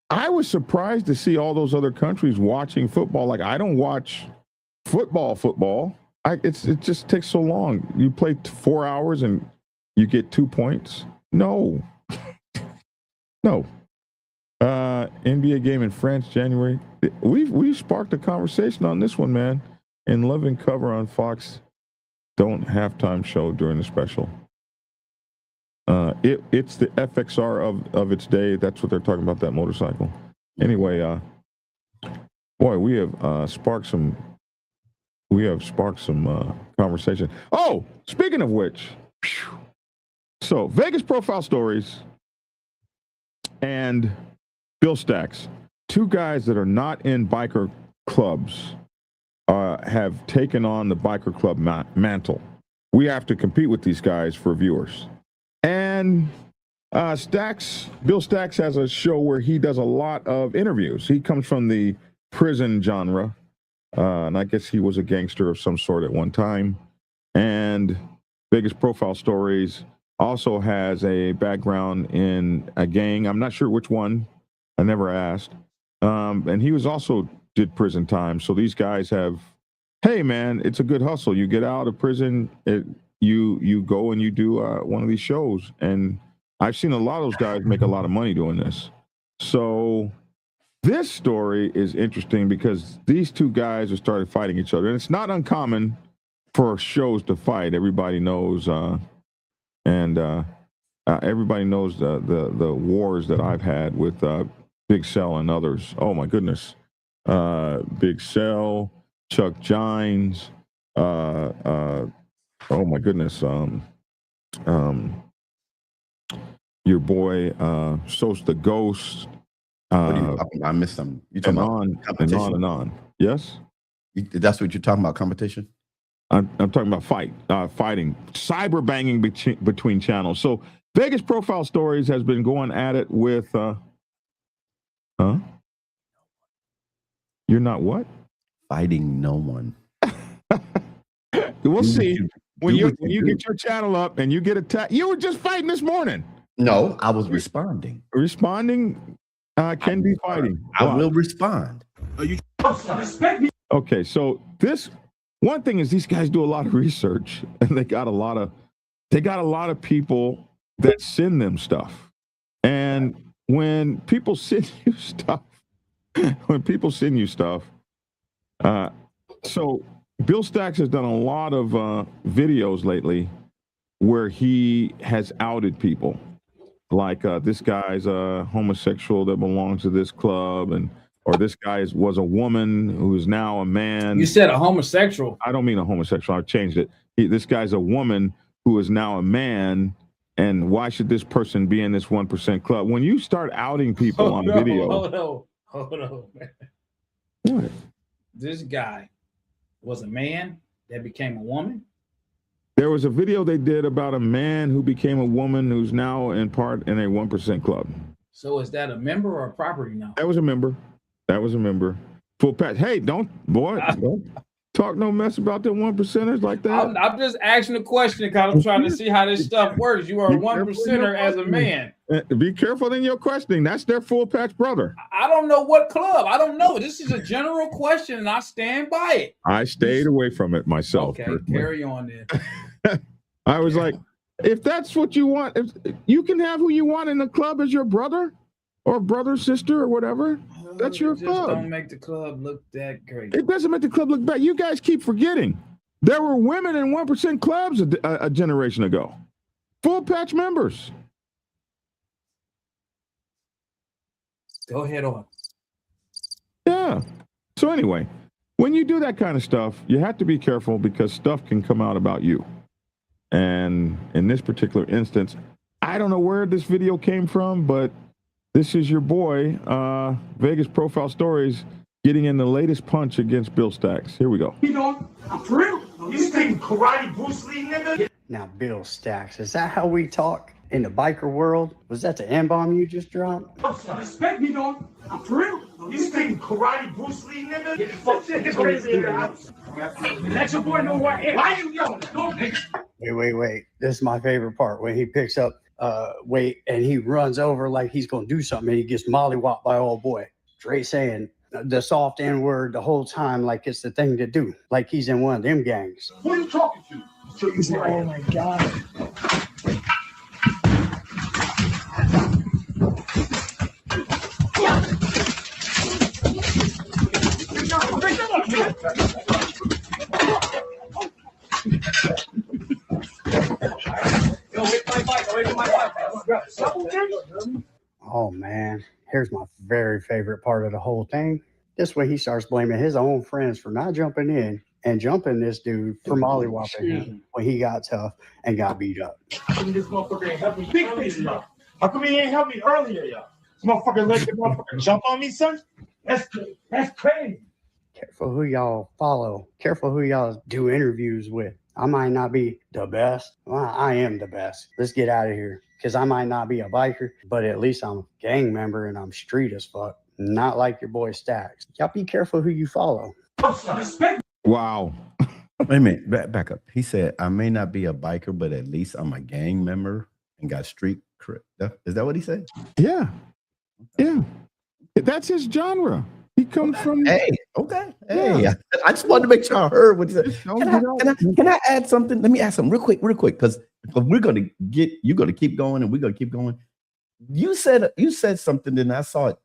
Speaker 1: I was surprised to see all those other countries watching football. Like, I don't watch football. It just takes so long. You play 4 hours and you get 2 points. No. NBA game in France, January. We've sparked a conversation on this one, man. In Loving Cover on Fox, don't halftime show during the special. It's the FXR of its day. That's what they're talking about, that motorcycle. Anyway, boy, we have sparked some conversation. Oh, speaking of which, so Vegas Profile Stories and Bill Stacks, 2 guys that are not in biker clubs, have taken on the biker club mantle. We have to compete with these guys for viewers. And Bill Stacks has a show where he does a lot of interviews. He comes from the prison genre, and I guess he was a gangster of some sort at one time. And Vegas Profile Stories also has a background in a gang. I'm not sure which one. I never asked. And he was also did prison time. So these guys have, hey man, it's a good hustle. You get out of prison, you go and you do one of these shows. And I've seen a lot of those guys make a lot of money doing this. So this story is interesting because these 2 guys have started fighting each other. And it's not uncommon for shows to fight. Everybody knows, everybody knows the wars that I've had with Big Cell and others. Oh my goodness. Big Cell, Chuck Gines, oh my goodness, your boy Sos the Ghost.
Speaker 4: What are you talking about? I missed something. You talking about competition?
Speaker 1: And on. Yes?
Speaker 4: That's what you're talking about, competition?
Speaker 1: I'm talking about fighting, cyber banging between channels. So Vegas Profile Stories has been going at it with, You're not what?
Speaker 4: Fighting no one.
Speaker 1: We'll see. When you get your channel up and you get attacked, you were just fighting this morning.
Speaker 4: No, I was responding.
Speaker 1: Responding can be fighting.
Speaker 4: I will respond.
Speaker 1: Okay, so this one thing is these guys do a lot of research and they got a lot of people that send them stuff. And when people send you stuff, so Bill Stacks has done a lot of videos lately where he has outed people. like this guy's a homosexual that belongs to this club, or this guy was a woman who's now a man.
Speaker 3: You said a homosexual.
Speaker 1: I don't mean a homosexual. I changed it. This guy's a woman who is now a man. And why should this person be in this 1% club? When you start outing people on video.
Speaker 3: Hold on, man.
Speaker 1: What?
Speaker 3: This guy was a man that became a woman.
Speaker 1: There was a video they did about a man who became a woman who's now in part in a 1% club.
Speaker 3: So is that a member or a property now?
Speaker 1: That was a member. Full patch. Hey, don't talk no mess about them 1%ers like that.
Speaker 3: I'm just asking a question because I'm trying to see how this stuff works. You are a 1%er as a man.
Speaker 1: Be careful in your questioning. That's their full patch brother.
Speaker 3: I don't know what club. I don't know. This is a general question, and I stand by it.
Speaker 1: I stayed away from it myself.
Speaker 3: Okay,
Speaker 1: personally.
Speaker 3: carry on then.
Speaker 1: I was like, if that's what you want, if you can have who you want in the club as your brother or brother, sister, or whatever. That's your club.
Speaker 3: Don't make the club look that great.
Speaker 1: It doesn't make the club look bad. You guys keep forgetting. There were women in 1% clubs a generation ago. Full patch members.
Speaker 3: Go ahead on.
Speaker 1: Yeah. So anyway, when you do that kind of stuff, you have to be careful because stuff can come out about you. And in this particular instance, I don't know where this video came from, but this is your boy, Vegas Profile Stories, getting in the latest punch against Bill Stacks. Here we go.
Speaker 6: You know, for real? You think karate Bruce Lee, nigga?
Speaker 7: Now, Bill Stacks, is that how we talk in the biker world? Was that the N-bomb you just dropped?
Speaker 6: Respect me, dog. For real? You think karate Bruce Lee, nigga? Get the fuck shit. It's crazy in the house. Let your boy know who I am. Why you yelling? Go, nigga.
Speaker 7: Wait. This is my favorite part when he picks up weight and he runs over like he's gonna do something and he gets mollywopped by old boy. Dre saying the soft N-word the whole time like it's the thing to do, like he's in one of them gangs.
Speaker 6: Who are you talking to? Oh my God.
Speaker 7: Oh man, here's my very favorite part of the whole thing. This way he starts blaming his own friends for not jumping in and jumping this dude for mollywopping him when he got tough and got beat up.
Speaker 6: How come this motherfucker ain't help me big face, y'all? How come he ain't help me earlier, y'all? This motherfucker let the motherfucker jump on me, son? That's crazy.
Speaker 7: Careful who y'all follow. Careful who y'all do interviews with. I might not be the best. Well, I am the best. Let's get out of here. Because I might not be a biker, but at least I'm a gang member and I'm street as fuck. Not like your boy Stacks. Y'all be careful who you follow.
Speaker 1: Wow.
Speaker 4: Wait a minute, back up. He said, I may not be a biker, but at least I'm a gang member and got street cred. Is that what he said?
Speaker 1: Yeah. That's his genre. He comes from.
Speaker 4: Hey, okay. Hey, yeah. I just wanted to make sure I heard what he said. Can I add something? Let me add something real quick, because you're gonna keep going and we're gonna keep going. You said something, and I saw it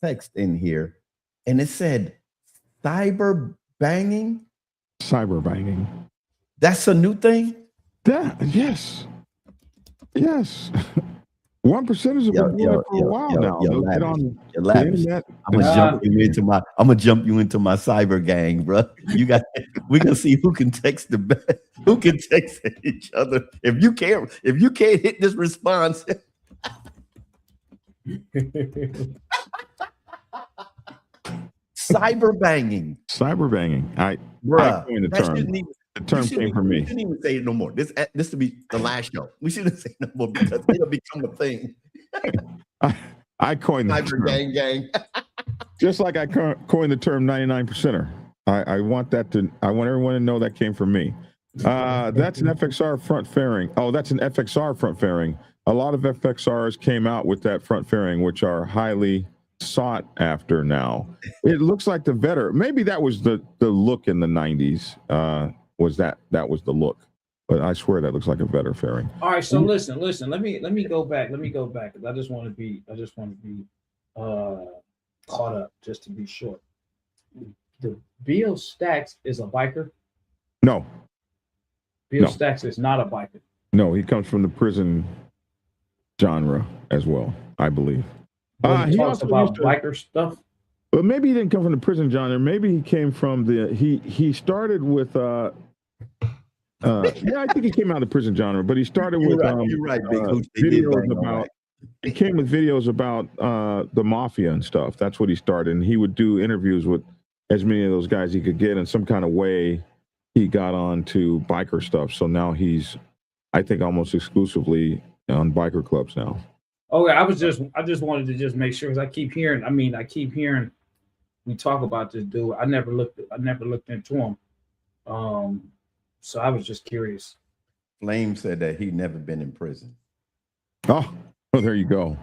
Speaker 4: text in here, and it said cyber banging.
Speaker 1: Cyber banging.
Speaker 4: That's a new thing?
Speaker 1: Yes. 1%ers have been doing it for a while now.
Speaker 4: You're laughing. I'm gonna jump you into my cyber gang, bro. We're gonna see who can text who can text each other. If you can't hit this response. Cyber banging. I coined the term. The term came from me. We shouldn't even say it no more. This to be the last show. We shouldn't say it no more because it'll become a thing.
Speaker 1: I coined the
Speaker 4: cyber
Speaker 1: term.
Speaker 4: gang.
Speaker 1: Just like I coined the term 99%er. I want everyone to know that came from me. That's an FXR front fairing. Oh, that's an FXR front fairing. A lot of FXRs came out with that front fairing, which are highly sought after now. It looks like the veteran. Maybe that was the look in the 90s. That was the look, but I swear that looks like a veteran fairing.
Speaker 3: All right, so listen. Let me go back because I just want to be caught up just to be short. The Bill Stacks is a biker.
Speaker 1: No.
Speaker 3: Bill Stacks is not a biker.
Speaker 1: No, he comes from the prison genre as well, I believe.
Speaker 3: He
Speaker 1: He
Speaker 3: talks
Speaker 1: also
Speaker 3: about
Speaker 1: used to-
Speaker 3: biker stuff.
Speaker 1: But maybe he didn't come from the prison genre. Maybe he came from he started with I think he came out of the prison genre, but he started with
Speaker 4: You're right, Big Hooch. They did
Speaker 1: videos
Speaker 4: bang on
Speaker 1: about
Speaker 4: that.
Speaker 1: he came with videos about the mafia and stuff. That's what he started. And he would do interviews with as many of those guys he could get. In some kind of way, he got on to biker stuff. So now he's, I think, almost exclusively on biker clubs now.
Speaker 3: Okay, I just wanted to just make sure because I keep hearing we talk about this dude. I never looked into him. So I was just curious.
Speaker 4: Flame said that he'd never been in prison.
Speaker 1: Oh, well, there you go.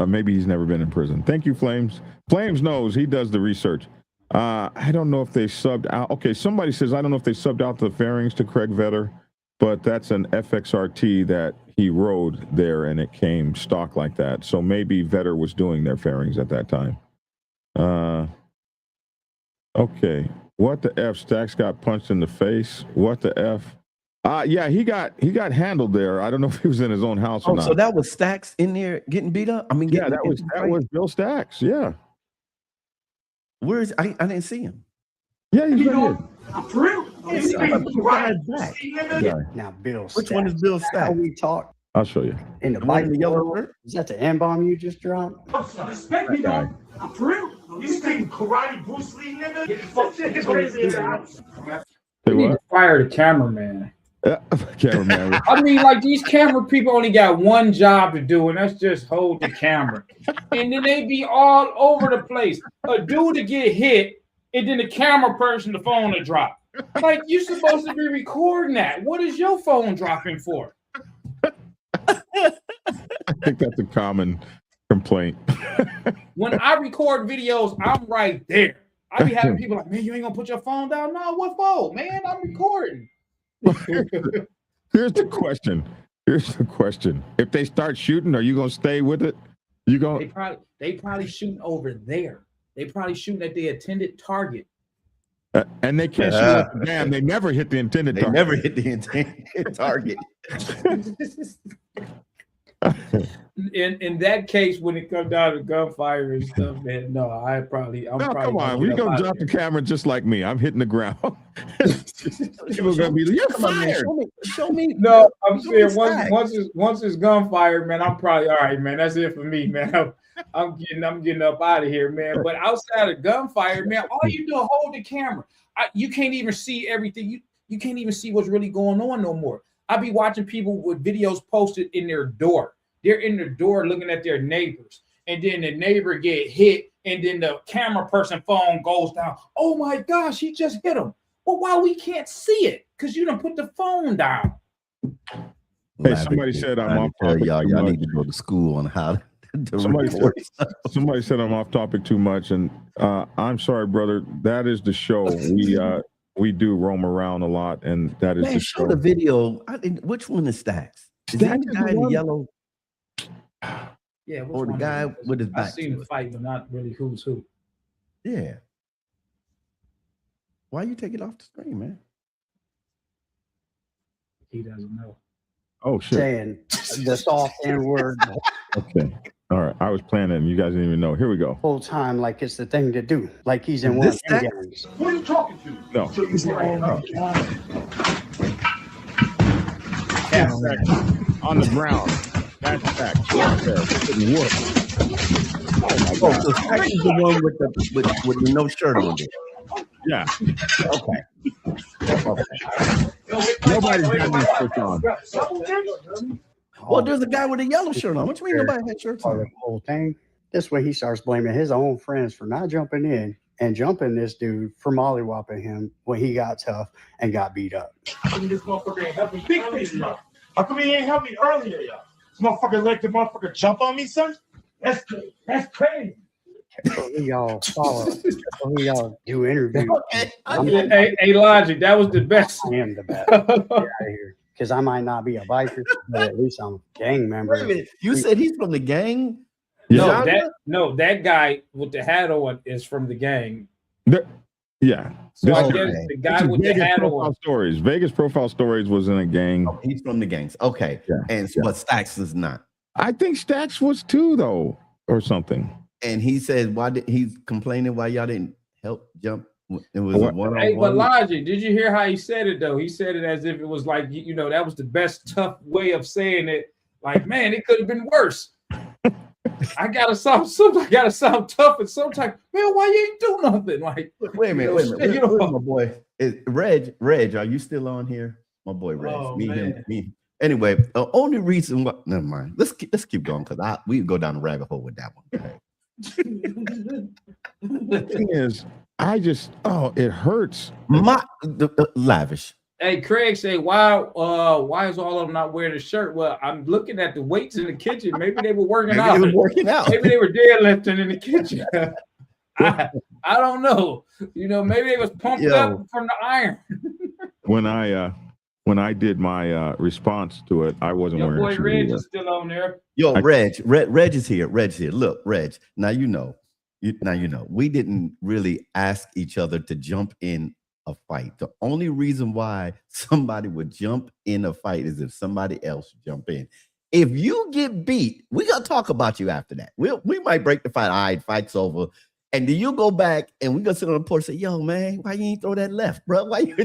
Speaker 1: Maybe he's never been in prison. Thank you, Flames. Flames knows. He does the research. I don't know if they subbed out. Okay, somebody says, I don't know if they subbed out the fairings to Craig Vetter, but that's an FXRT that he rode there and it came stock like that. So maybe Vetter was doing their fairings at that time. Okay. What the F? Stacks got punched in the face. What the F? Yeah, he got handled there. I don't know if he was in his own house or not.
Speaker 4: So that was Stacks in there getting beat up? I mean,
Speaker 1: Yeah, that was Bill Stacks. Yeah.
Speaker 4: Where is I didn't see him.
Speaker 1: Yeah, he's right here.
Speaker 6: For real? These things karate
Speaker 4: back.
Speaker 6: pussy nigga.
Speaker 7: Now, Bill.
Speaker 4: Which one is Bill
Speaker 7: How
Speaker 4: Stacks?
Speaker 7: we talk
Speaker 1: I'll show you.
Speaker 7: in the
Speaker 4: The one in
Speaker 7: bike
Speaker 4: the yellow
Speaker 7: world?
Speaker 4: shirt?
Speaker 7: Is that the M-bomb you just dropped?
Speaker 6: Respect me, though. For real? These things karate Bruce Lee nigga. Get fucked shit crazy in the house.
Speaker 1: Say
Speaker 3: We need to
Speaker 1: what?
Speaker 3: fire the cameraman.
Speaker 1: Cameraman.
Speaker 3: I mean, like these camera people only got one job to do, and that's just hold the camera. And then they be all over the place. A dude to get hit, and then the camera person, the phone to drop. Like you're supposed to be recording that. What is your phone dropping for?
Speaker 1: I think that's a common complaint.
Speaker 3: When I record videos, I'm right there. I be having people like, man, you ain't gonna put your phone down? No, what for? Man, I'm recording.
Speaker 1: Here's the question. If they start shooting, are you gonna stay with it? You going
Speaker 3: They probably shooting over there. They probably shooting at the intended target.
Speaker 1: and they can't shoot at the damn. They never hit the intended
Speaker 4: They
Speaker 1: target.
Speaker 4: never hit the intended target.
Speaker 3: In that case, when it comes down to gunfire and stuff, man, no, I'm probably
Speaker 1: Come on, we gonna drop the camera just like me. I'm hitting the ground. People gonna be, you're fired.
Speaker 4: Show me.
Speaker 3: No, I'm
Speaker 4: Show
Speaker 3: saying
Speaker 4: me
Speaker 3: once it's gunfire, man, I'm probably all right, man. That's it for me, man. I'm getting up out of here, man. But outside of gunfire, man, all you do is hold the camera. You can't even see everything. You can't even see what's really going on no more. I be watching people with videos posted in their door. They're in the door looking at their neighbors, and then the neighbor get hit, and then the camera person phone goes down. Oh my gosh, he just hit him. Well, why we can't see it? Because you don't put the phone down.
Speaker 1: Hey, somebody said I'm off topic.
Speaker 4: Y'all
Speaker 1: too
Speaker 4: need
Speaker 1: much.
Speaker 4: to go to school on how to
Speaker 1: Somebody
Speaker 4: record.
Speaker 1: Somebody said I'm off topic too much, and I'm sorry, brother. That is the show. We do roam around a lot, and that is
Speaker 4: Man,
Speaker 1: the
Speaker 4: show
Speaker 1: show.
Speaker 4: the video. Which one is Stacks? Is that
Speaker 1: Stacks
Speaker 4: the
Speaker 1: is
Speaker 4: guy
Speaker 1: the
Speaker 4: in the
Speaker 1: one-
Speaker 4: yellow?
Speaker 3: Yeah, which
Speaker 4: Or the
Speaker 3: one
Speaker 4: guy
Speaker 3: is it?
Speaker 4: with his
Speaker 3: I've
Speaker 4: back
Speaker 3: seen
Speaker 4: to
Speaker 3: the
Speaker 4: it.
Speaker 3: fight, but not really who's who.
Speaker 4: Yeah. Why you take it off the screen, man?
Speaker 3: He doesn't know.
Speaker 1: Oh shit.
Speaker 7: Saying the soft N word
Speaker 1: Okay. All right. I was playing it, and you guys didn't even know. Here we go.
Speaker 7: whole time, like it's the thing to do, like he's in one of
Speaker 4: This
Speaker 7: them
Speaker 4: Stack?
Speaker 7: gangs.
Speaker 6: Who are you talking to?
Speaker 1: No.
Speaker 6: So you say,
Speaker 1: On the ground. That's fact. Right there. Getting whooped.
Speaker 4: Oh, so Stacks is the one with the no shirt on there.
Speaker 1: Yeah.
Speaker 4: Okay.
Speaker 1: Nobody's got any shirts on.
Speaker 4: Well, there's a guy with a yellow shirt on. What you mean nobody had shirts
Speaker 7: Part of
Speaker 4: on?
Speaker 7: the whole thing. This way he starts blaming his own friends for not jumping in and jumping this dude for mollywopping him when he got tough and got beat up.
Speaker 6: How come this motherfucker ain't help me? Big face, y'all. How come he ain't help me earlier, y'all? This motherfucker let the motherfucker jump on me, son? That's crazy.
Speaker 7: So who y'all follow? Who y'all do interviews?
Speaker 3: Hey, Logic, that was the best.
Speaker 7: I am the best. Get out of here. Because I might not be a biker, but at least I'm a gang member.
Speaker 4: Wait a minute. You said he's from the gang?
Speaker 1: Yeah.
Speaker 3: That guy with the hat on is from the gang.
Speaker 1: Yeah.
Speaker 3: So I
Speaker 1: This-
Speaker 3: guess the
Speaker 1: This
Speaker 3: guy
Speaker 1: is
Speaker 3: with the
Speaker 1: Vegas
Speaker 3: hat
Speaker 1: Profile
Speaker 3: on.
Speaker 1: Stories. Vegas Profile Stories was in a gang.
Speaker 4: Oh, he's from the gangs. Okay.
Speaker 1: Yeah.
Speaker 4: And
Speaker 1: Yeah.
Speaker 4: but Stacks is not.
Speaker 1: I think Stacks was too, though, or something.
Speaker 4: And he said, why did he's complaining why y'all didn't help jump? It was
Speaker 1: What?
Speaker 4: a one-on-one.
Speaker 3: Hey, but Logic, did you hear how he said it though? He said it as if it was like, you know, that was the best tough way of saying it. Like, man, it could have been worse. I gotta sound tough and sometimes, man, why you ain't do nothing? Like,
Speaker 4: wait a minute. Where's my boy? Reg, are you still on here? My boy Reg.
Speaker 3: Oh,
Speaker 4: me. Anyway, the only reason why, never mind. Let's keep going because we go down the rabbit hole with that one.
Speaker 1: The thing is, it hurts.
Speaker 4: Lavish.
Speaker 3: Hey, Craig say, why is all of them not wearing a shirt? Well, I'm looking at the weights in the kitchen. Maybe they were working out. Maybe they were deadlifting in the kitchen. I don't know. You know, maybe they was pumped up from the iron.
Speaker 1: When I did my response to it, I wasn't wearing a shirt.
Speaker 3: Your boy Reg is still on there.
Speaker 4: Reg is here. Reg's here. Look, Reg. Now you know. We didn't really ask each other to jump in a fight. The only reason why somebody would jump in a fight is if somebody else jump in. If you get beat, we gotta talk about you after that. We might break the fight. All right, fight's over. And then you go back and we gonna sit on the porch and say, yo, man, why you ain't throw that left, bro? Why you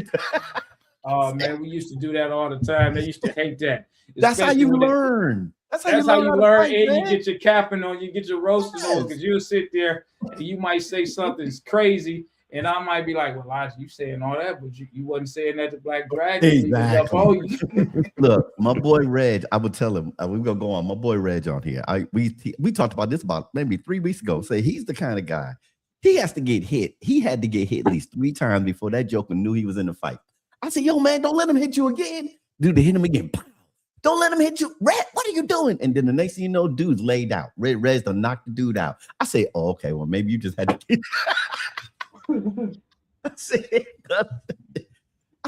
Speaker 3: Oh man, we used to do that all the time. They used to hate that.
Speaker 4: That's how you learn. That's how you learn,
Speaker 3: and you get your capping on, you get your roasting on, because you'll sit there and you might say something's crazy, and I might be like, well, Elijah, you saying all that, but you wasn't saying that to Black Dragon.
Speaker 4: Exactly. Look, my boy Reg, I would tell him, we're gonna go on. My boy Reg on here. We talked about this about maybe 3 weeks ago. Say he's the kind of guy, he has to get hit. He had to get hit at least 3 times before that joker knew he was in the fight. I said, yo, man, don't let him hit you again. Dude, they hit him again. Don't let him hit you. Red, what are you doing? And then the next thing you know, dude's laid out. Red's done knocked the dude out. I say, oh, okay, well, maybe you just had to. I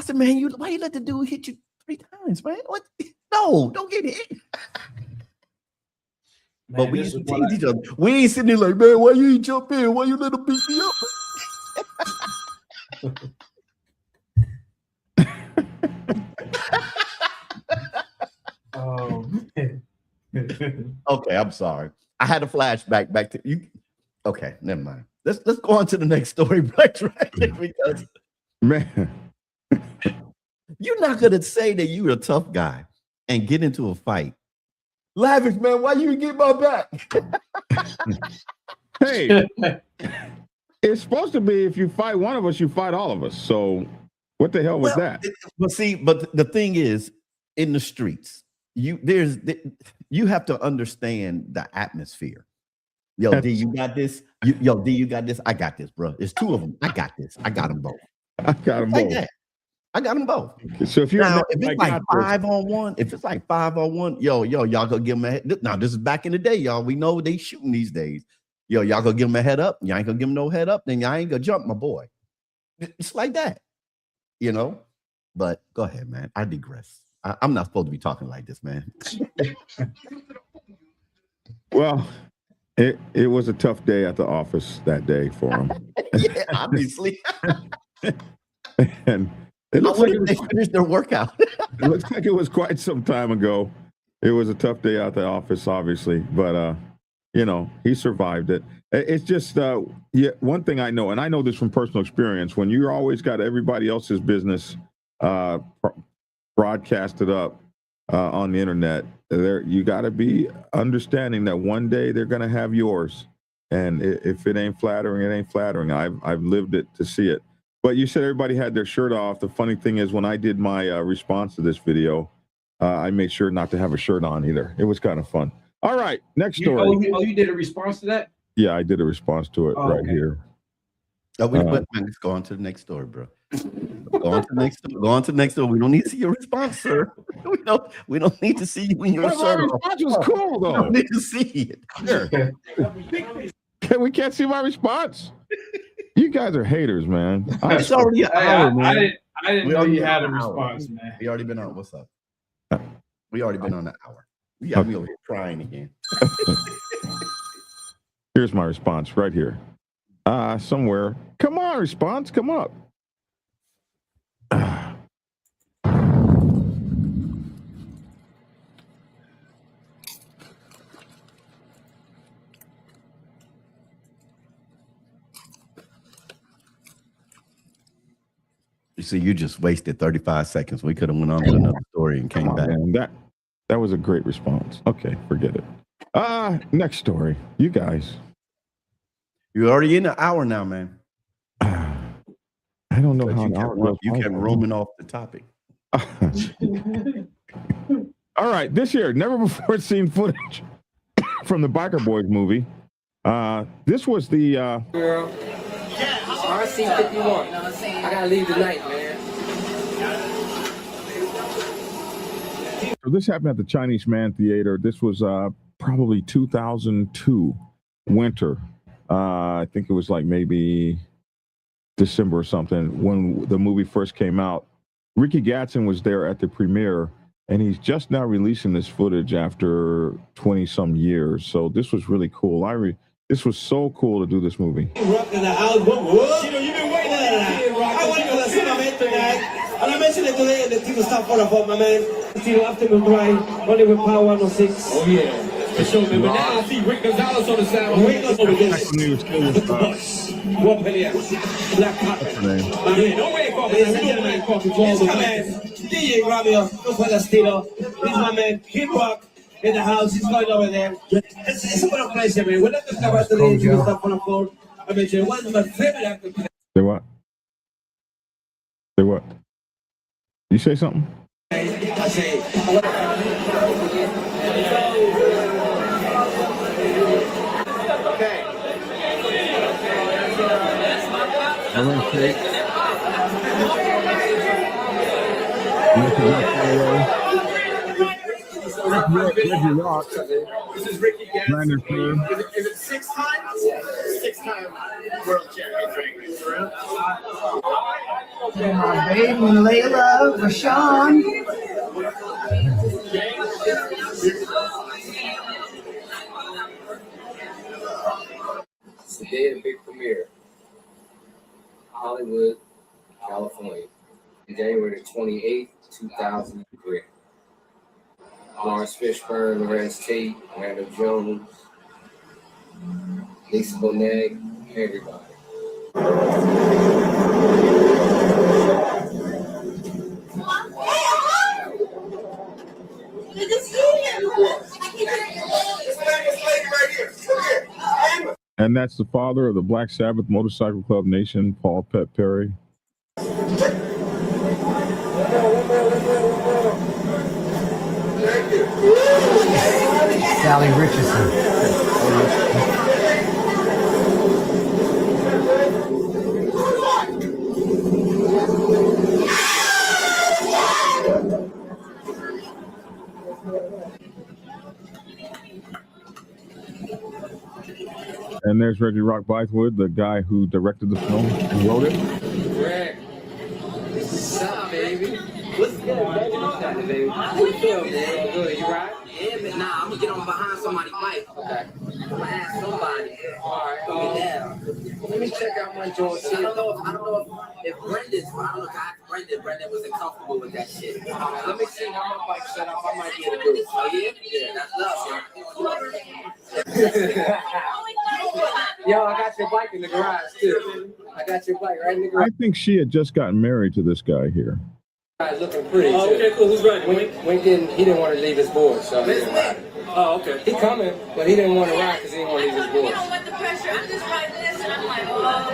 Speaker 4: said, man, why you let the dude hit you 3 times, man? What? No, don't get hit. Man, but we used to tease each other. We ain't sitting there like, man, why you ain't jump in? Why you let him beat me up?
Speaker 3: Oh,
Speaker 4: okay, I'm sorry. I had a flashback back to you. Okay, never mind. Let's go on to the next story, Black Dragon, because
Speaker 1: man,
Speaker 4: you're not gonna say that you're a tough guy and get into a fight. Lavish, man, why you get my back?
Speaker 1: Hey, it's supposed to be if you fight one of us, you fight all of us. So what the hell was that?
Speaker 4: But the thing is, in the streets, you have to understand the atmosphere. Yo, D, you got this. D, you got this. I got this, bro. It's 2 of them. I got this. I got them both.
Speaker 1: I got them both.
Speaker 4: I got them both.
Speaker 1: So if
Speaker 4: it's like 5-on-1, if it's like 5-on-1, y'all go give them a head. Now this is back in the day, y'all. We know they shooting these days. Y'all go give them a head up. Y'all ain't gonna give them no head up, then y'all ain't gonna jump, my boy. It's like that, you know. But go ahead, man. I digress. I'm not supposed to be talking like this, man.
Speaker 1: Well, it was a tough day at the office that day for him.
Speaker 4: Yeah, obviously.
Speaker 1: And it looks like
Speaker 4: they finished their workout.
Speaker 1: It looks like it was quite some time ago. It was a tough day at the office, obviously, but he survived it. It's just one thing I know, and I know this from personal experience, when you're always got everybody else's business broadcasted up on the internet, you got to be understanding that one day they're going to have yours, and if it ain't flattering, it ain't flattering. I've lived it to see it. But you said everybody had their shirt off. The funny thing is, when I did my response to this video, I made sure not to have a shirt on either. It was kind of fun. All right, next story.
Speaker 3: You did a response to that?
Speaker 1: Yeah, I did a response to it here.
Speaker 4: Let's go on to the next story, bro. Go on to the next story. We don't need to see your response, sir. We don't need to see you when your shirt.
Speaker 1: My response was cool, though.
Speaker 4: We don't need to see it.
Speaker 1: Sure. We can't see my response. You guys are haters, man.
Speaker 4: It's already an hour, man.
Speaker 3: I didn't know you had a response, man.
Speaker 4: We already been on. What's up? We already been on an hour. You got me over here crying again.
Speaker 1: Here's my response right here. Somewhere. Come on, response. Come up.
Speaker 4: See, you just wasted 35 seconds. We could have went on to another story and came back.
Speaker 1: Man, that was a great response. Okay, forget it. Next story. You guys.
Speaker 4: You're already in an hour now, man.
Speaker 1: I don't know how
Speaker 4: you kept roaming off the topic.
Speaker 1: All right, this year, never before seen footage from the Biker Boyz movie. This was the
Speaker 8: girl. RC51. I gotta leave tonight, man.
Speaker 1: So this happened at the Chinese Man Theater. This was probably 2002 winter. I think it was like maybe December or something when the movie first came out. Ricky Gatson was there at the premiere, and he's just now releasing this footage after 20 some years. So this was really cool. This was so cool to do this movie.
Speaker 9: Rocking the album. You've been waiting on that. I want to see my man tonight. And I mentioned it today, and the team stop for the phone, my man. See you after the drive, running with Power 106. Oh, yeah. For sure, man. But now I see Rick Gonzalez on the sound. Rick Gonzalez. What penny? Black Cotton. My man, don't wait for me. This is my man. DJ Ramiro, Palestino. This is my man, Kid Rock. In the house, he's going over there. It's a good place, man. When I talk about the lady who stuff on the phone, I mentioned one of my favorite actors.
Speaker 1: Say what? Say what? You say something?
Speaker 9: I say.
Speaker 1: Reggie Rock.
Speaker 9: This is Ricky Gatson. Is it 6 times? 6-time world champion.
Speaker 10: My baby Layla, Rashawn.
Speaker 8: It's the day of the big premiere. Hollywood, California. January 28th, 2003. Lawrence Fishburne, Lorenz Tate, Randall Jones, Lisa Bonet, everybody.
Speaker 1: And that's the father of the Black Sabbath Motorcycle Club Nation, Paul Pet Perry.
Speaker 10: Sally Richardson.
Speaker 1: And there's Reggie Rock Bythewood, the guy who directed the film and wrote it.
Speaker 8: Greg, what's up, baby? What's good, baby? What's up, baby? How you feel, man? Good, you right? Yeah, but nah, I'm gonna get on behind somebody's bike. Okay. I'm gonna ask somebody. All right. Yeah. Let me check out my joint. I don't know if Brendan's. I don't know if I asked Brendan. Brendan wasn't comfortable with that shit. Let me see how my bike's set up. I might be able to do it. Oh yeah? Yeah, that's love, yo. Yo, I got your bike in the garage too. I got your bike right in the garage.
Speaker 1: I think she had just gotten married to this guy here.
Speaker 8: Guy's looking pretty.
Speaker 9: Oh, okay, cool. Who's running?
Speaker 8: Wink he didn't want to leave his board, so.
Speaker 9: Oh, okay.
Speaker 8: He coming, but he didn't want to ride because he didn't want to leave his board.
Speaker 11: You know what the pressure? I'm just riding this and I'm like, oh.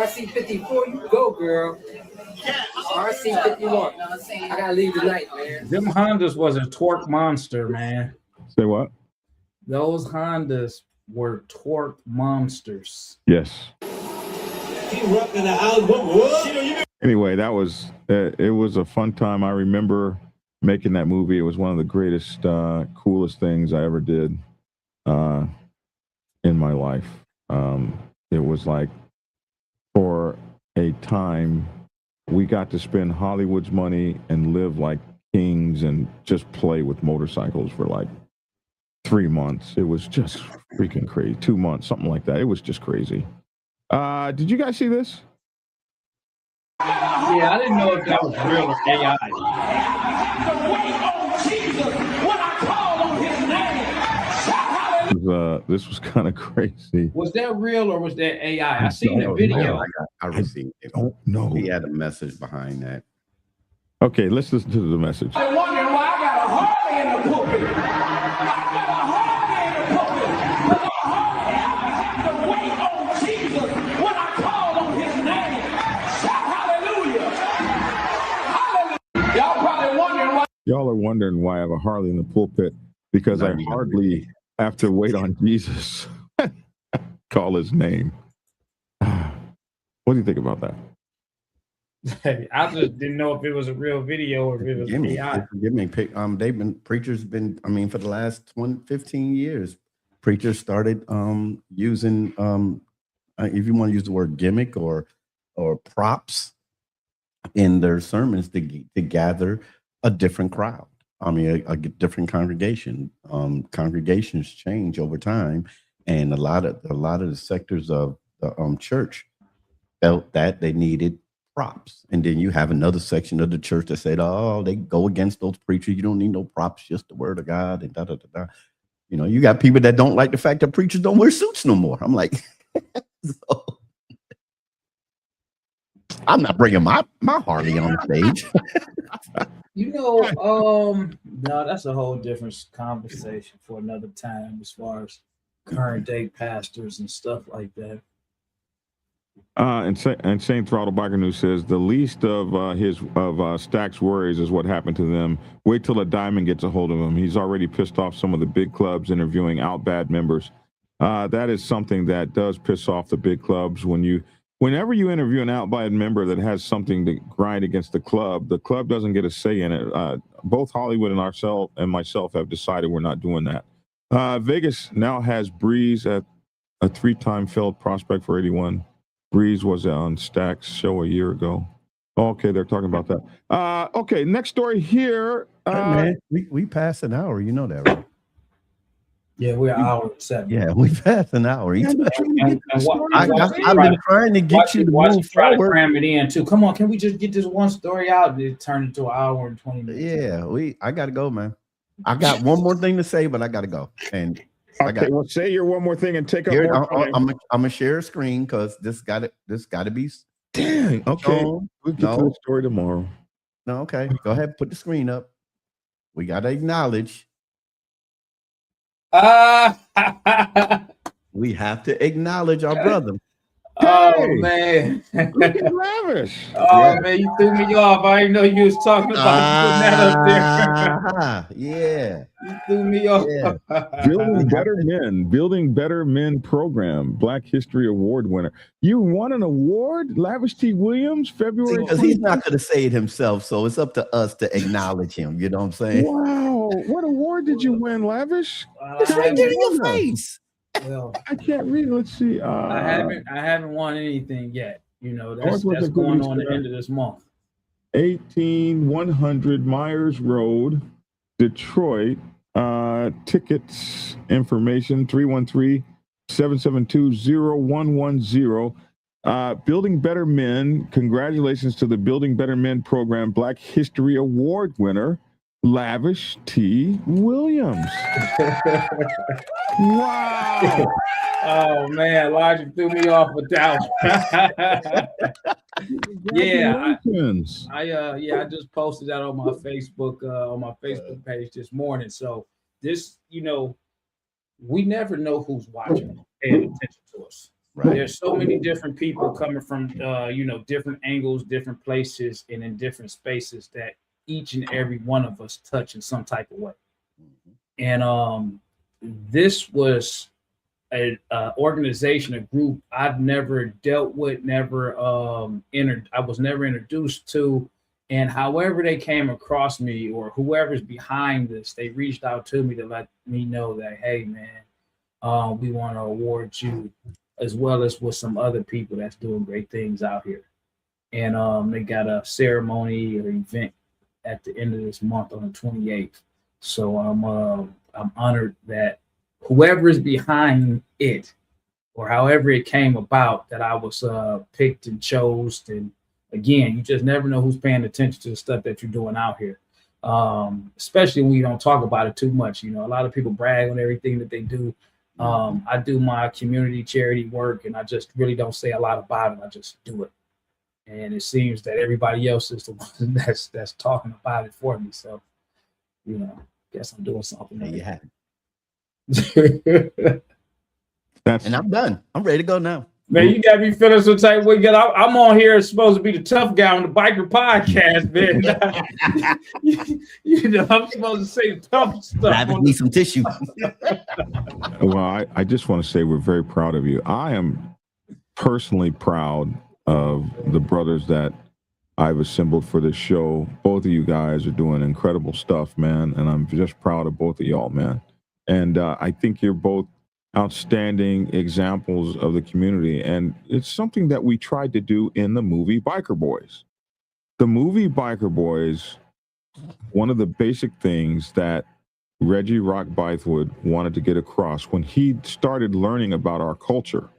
Speaker 8: RC54, you go, girl. RC51. I gotta leave tonight, man.
Speaker 3: Them Hondas was a torque monster, man.
Speaker 1: Say what?
Speaker 3: Those Hondas were torque monsters.
Speaker 1: Yes.
Speaker 9: Keep rocking the album.
Speaker 1: Anyway, that was it was a fun time. I remember making that movie. It was one of the greatest, coolest things I ever did in my life. It was like, for a time, we got to spend Hollywood's money and live like kings and just play with motorcycles for like 3 months. It was just freaking crazy. 2 months, something like that. It was just crazy. Did you guys see this?
Speaker 3: Yeah, I didn't know if that was real or AI.
Speaker 1: It was was kind of crazy.
Speaker 3: Was that real or was that AI? I seen the video.
Speaker 4: I received it.
Speaker 1: Don't know.
Speaker 4: He had a message behind that.
Speaker 1: Okay, let's listen to the message.
Speaker 6: They're wondering why I got a Harley in the pulpit. I got a Harley in the pulpit. But a Harley has to wait on Jesus when I call on his name. Shout hallelujah. Hallelujah. Y'all probably wondering why.
Speaker 1: Y'all are wondering why I have a Harley in the pulpit, because I hardly have to wait on Jesus. Call his name. What do you think about that?
Speaker 3: I just didn't know if it was a real video or if it was AI.
Speaker 4: Preachers been, I mean, for the last 15 years, preachers started using, if you want to use the word gimmick or props in their sermons to gather a different crowd. I mean, a different congregation. Congregations change over time, and a lot of the sectors of the church felt that they needed props. And then you have another section of the church that said, "Oh, they go against those preachers. You don't need no props, just the word of God." And da da da da. You know, you got people that don't like the fact that preachers don't wear suits no more. I'm like, so, I'm not bringing my Harley on stage.
Speaker 3: You know, no, that's a whole different conversation for another time as far as current day pastors and stuff like that.
Speaker 1: And Saint Throttle Biker News says the least of Stack's worries is what happened to them. Wait till a diamond gets a hold of him. He's already pissed off some of the big clubs interviewing out bad members. That is something that does piss off the big clubs. Whenever you interview an out bad member that has something to grind against the club doesn't get a say in it. Both Hollywood and myself have decided we're not doing that. Vegas now has Breeze at a 3-time failed prospect for 81. Breeze was on Stack's show a year ago. Okay, they're talking about that. Okay, next story here.
Speaker 4: Hey, man, we passed an hour. You know that, right?
Speaker 3: Yeah, we're an hour and 7.
Speaker 4: Yeah, we passed an hour. I've been trying to get you to move
Speaker 3: try
Speaker 4: forward.
Speaker 3: To cram it in too. Come on, can we just get this one story out and it turned into an hour and 20 minutes?
Speaker 4: Yeah, I gotta go, man. I got one more thing to say, but I gotta go. And
Speaker 1: well, say your one more thing and take up
Speaker 4: here,
Speaker 1: more time.
Speaker 4: I'm gonna share a screen because this gotta be.
Speaker 1: Dang. Okay, we'll get to the story tomorrow.
Speaker 4: No, okay. Go ahead, put the screen up. We gotta acknowledge. We have to acknowledge our brother.
Speaker 3: Oh man,
Speaker 1: look at Lavish.
Speaker 3: Man, you threw me off. I didn't know you was talking about putting that up there.
Speaker 4: Yeah,
Speaker 3: you threw me off.
Speaker 1: Yeah. Building Better Men program, Black History Award winner. You won an award, Lavish T. Williams, February.
Speaker 4: Because he's not going to say it himself, so it's up to us to acknowledge him. You know what I'm saying?
Speaker 1: Wow, what award did you win, Lavish?
Speaker 4: It's right there in your face.
Speaker 3: Well,
Speaker 1: I can't read. Let's see.
Speaker 3: I haven't won anything yet. You know, that's going on the end of this month.
Speaker 1: 18100 Myers Road, Detroit. Tickets information 313-772-0110. Building Better Men. Congratulations to the Building Better Men program Black History Award winner, Lavish T. Williams. Wow.
Speaker 3: Oh man, Elijah threw me off with that one. I just posted that on my Facebook page this morning. So this, you know, we never know who's watching, paying attention to us. Right. There's so many different people coming from different angles, different places, and in different spaces that each and every one of us touch in some type of way. And this was an organization, a group I've never dealt with, I was never introduced to. And however they came across me or whoever's behind this, they reached out to me to let me know that, hey, man, we want to award you, as well as with some other people that's doing great things out here. And they got a ceremony or event at the end of this month on the 28th. So I'm honored that whoever is behind it or however it came about, that I was picked and chosen. And again, you just never know who's paying attention to the stuff that you're doing out here, especially when you don't talk about it too much. You know, a lot of people brag on everything that they do. I do my community charity work, and I just really don't say a lot about it. I just do it, and it seems that everybody else is the one that's talking about it for me. So, guess I'm doing something.
Speaker 4: There you have
Speaker 3: it.
Speaker 4: And I'm done. I'm ready to go now.
Speaker 3: Man, you got me feeling some type of way. I'm on here. It's supposed to be the tough guy on the Biker podcast, man. I'm supposed to say the tough stuff.
Speaker 4: I need some tissue.
Speaker 1: Well, I just want to say we're very proud of you. I am personally proud of the brothers that I've assembled for this show. Both of you guys are doing incredible stuff, man. And I'm just proud of both of y'all, man. And I think you're both outstanding examples of the community, and it's something that we tried to do in the movie Biker Boyz. The movie Biker Boyz, one of the basic things that Reggie Rock Bythewood wanted to get across when he started learning about our culture,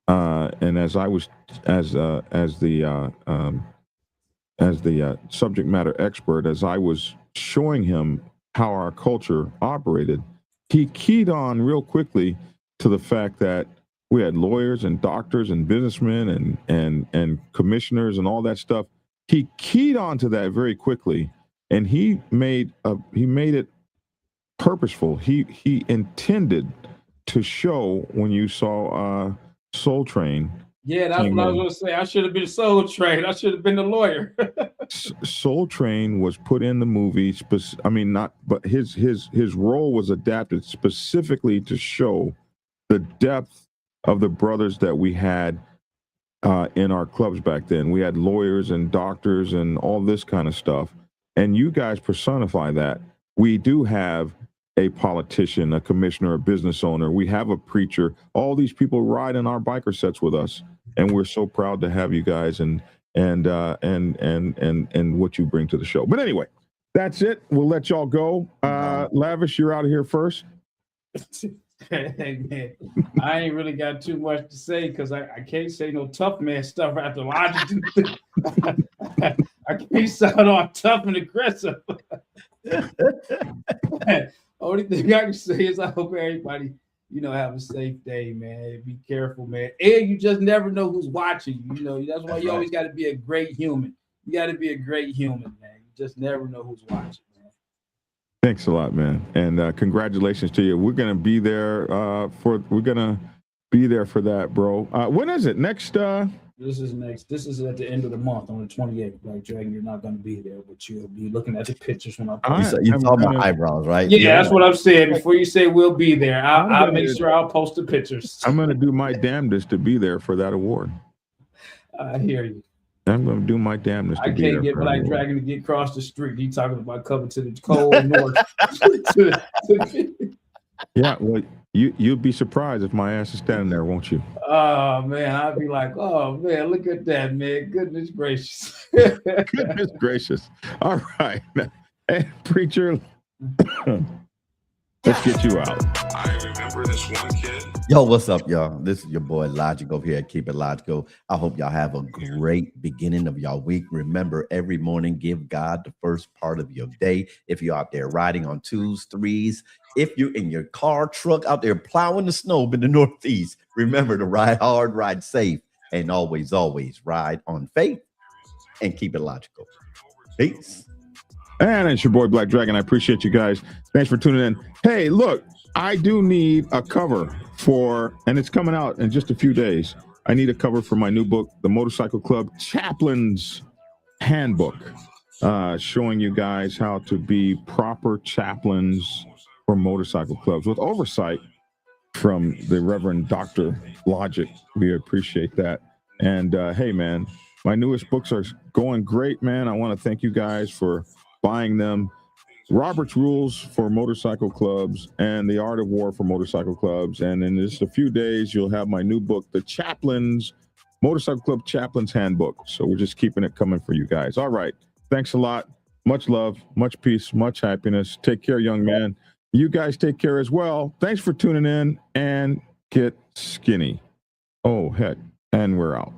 Speaker 1: and as I was as the subject matter expert, as I was showing him how our culture operated, he keyed on real quickly to the fact that we had lawyers and doctors and businessmen and commissioners and all that stuff. He keyed on to that very quickly, and he made it purposeful. He intended to show, when you saw Soul Train.
Speaker 3: Yeah, that's what I was going to say. I should have been Soul Train. I should have been the lawyer.
Speaker 1: Soul Train was put in the movie. But his role was adapted specifically to show the depth of the brothers that we had in our clubs back then. We had lawyers and doctors and all this kind of stuff. And you guys personify that. We do have a politician, a commissioner, a business owner. We have a preacher. All these people ride in our biker sets with us, and we're so proud to have you guys and what you bring to the show. But anyway, that's it. We'll let y'all go. Lavish, you're out of here first.
Speaker 3: Hey man, I ain't really got too much to say because I can't say no tough man stuff after Logic. I can't sound all tough and aggressive. Only thing I can say is I hope everybody, have a safe day, man. Be careful, man. And you just never know who's watching you. That's why you always got to be a great human. You got to be a great human, man. You just never know who's watching, man.
Speaker 1: Thanks a lot, man. And congratulations to you. We're gonna be there for that, bro. When is it? Next
Speaker 3: This is at the end of the month on the 28th. Black Dragon, you're not going to be there, but you'll be looking at the pictures when
Speaker 4: you saw my eyebrows, right?
Speaker 3: Yeah, that's what I'm saying. Before you say we'll be there, I'll make sure I'll post the pictures.
Speaker 1: I'm going to do my damnedest to be there for that award.
Speaker 3: I hear you.
Speaker 1: I'm going to do my damnedest.
Speaker 3: I can't get Black Dragon to get across the street. He talking about coming to the cold north.
Speaker 1: Yeah, well, you'll be surprised if my ass is standing there, won't you?
Speaker 3: Oh man, I'd be like, oh man, look at that, man. Goodness gracious.
Speaker 1: Goodness gracious. All right. Hey, preacher, let's get you out.
Speaker 2: I remember this one kid.
Speaker 4: Yo, what's up, y'all? This is your boy Logic over here at Keep It Logical. I hope y'all have a great beginning of y'all week. Remember, every morning, give God the first part of your day. If you're out there riding on 2s, 3s, if you're in your car, truck, out there plowing the snow in the Northeast, remember to ride hard, ride safe, and always, always ride on faith and keep it logical. Peace.
Speaker 1: And it's your boy Black Dragon. I appreciate you guys. Thanks for tuning in. Hey, look, I do need a cover and it's coming out in just a few days. I need a cover for my new book, The Motorcycle Club Chaplain's Handbook, showing you guys how to be proper chaplains for motorcycle clubs with oversight from the Reverend Dr. Logic. We appreciate that. And hey, man, my newest books are going great, man. I want to thank you guys for buying them. Robert's Rules for Motorcycle Clubs and The Art of War for Motorcycle Clubs. And in just a few days, you'll have my new book, The Motorcycle Club Chaplain's Handbook. So we're just keeping it coming for you guys. All right. Thanks a lot. Much love, much peace, much happiness. Take care, young man. You guys take care as well. Thanks for tuning in and get skinny. Oh, heck. And we're out.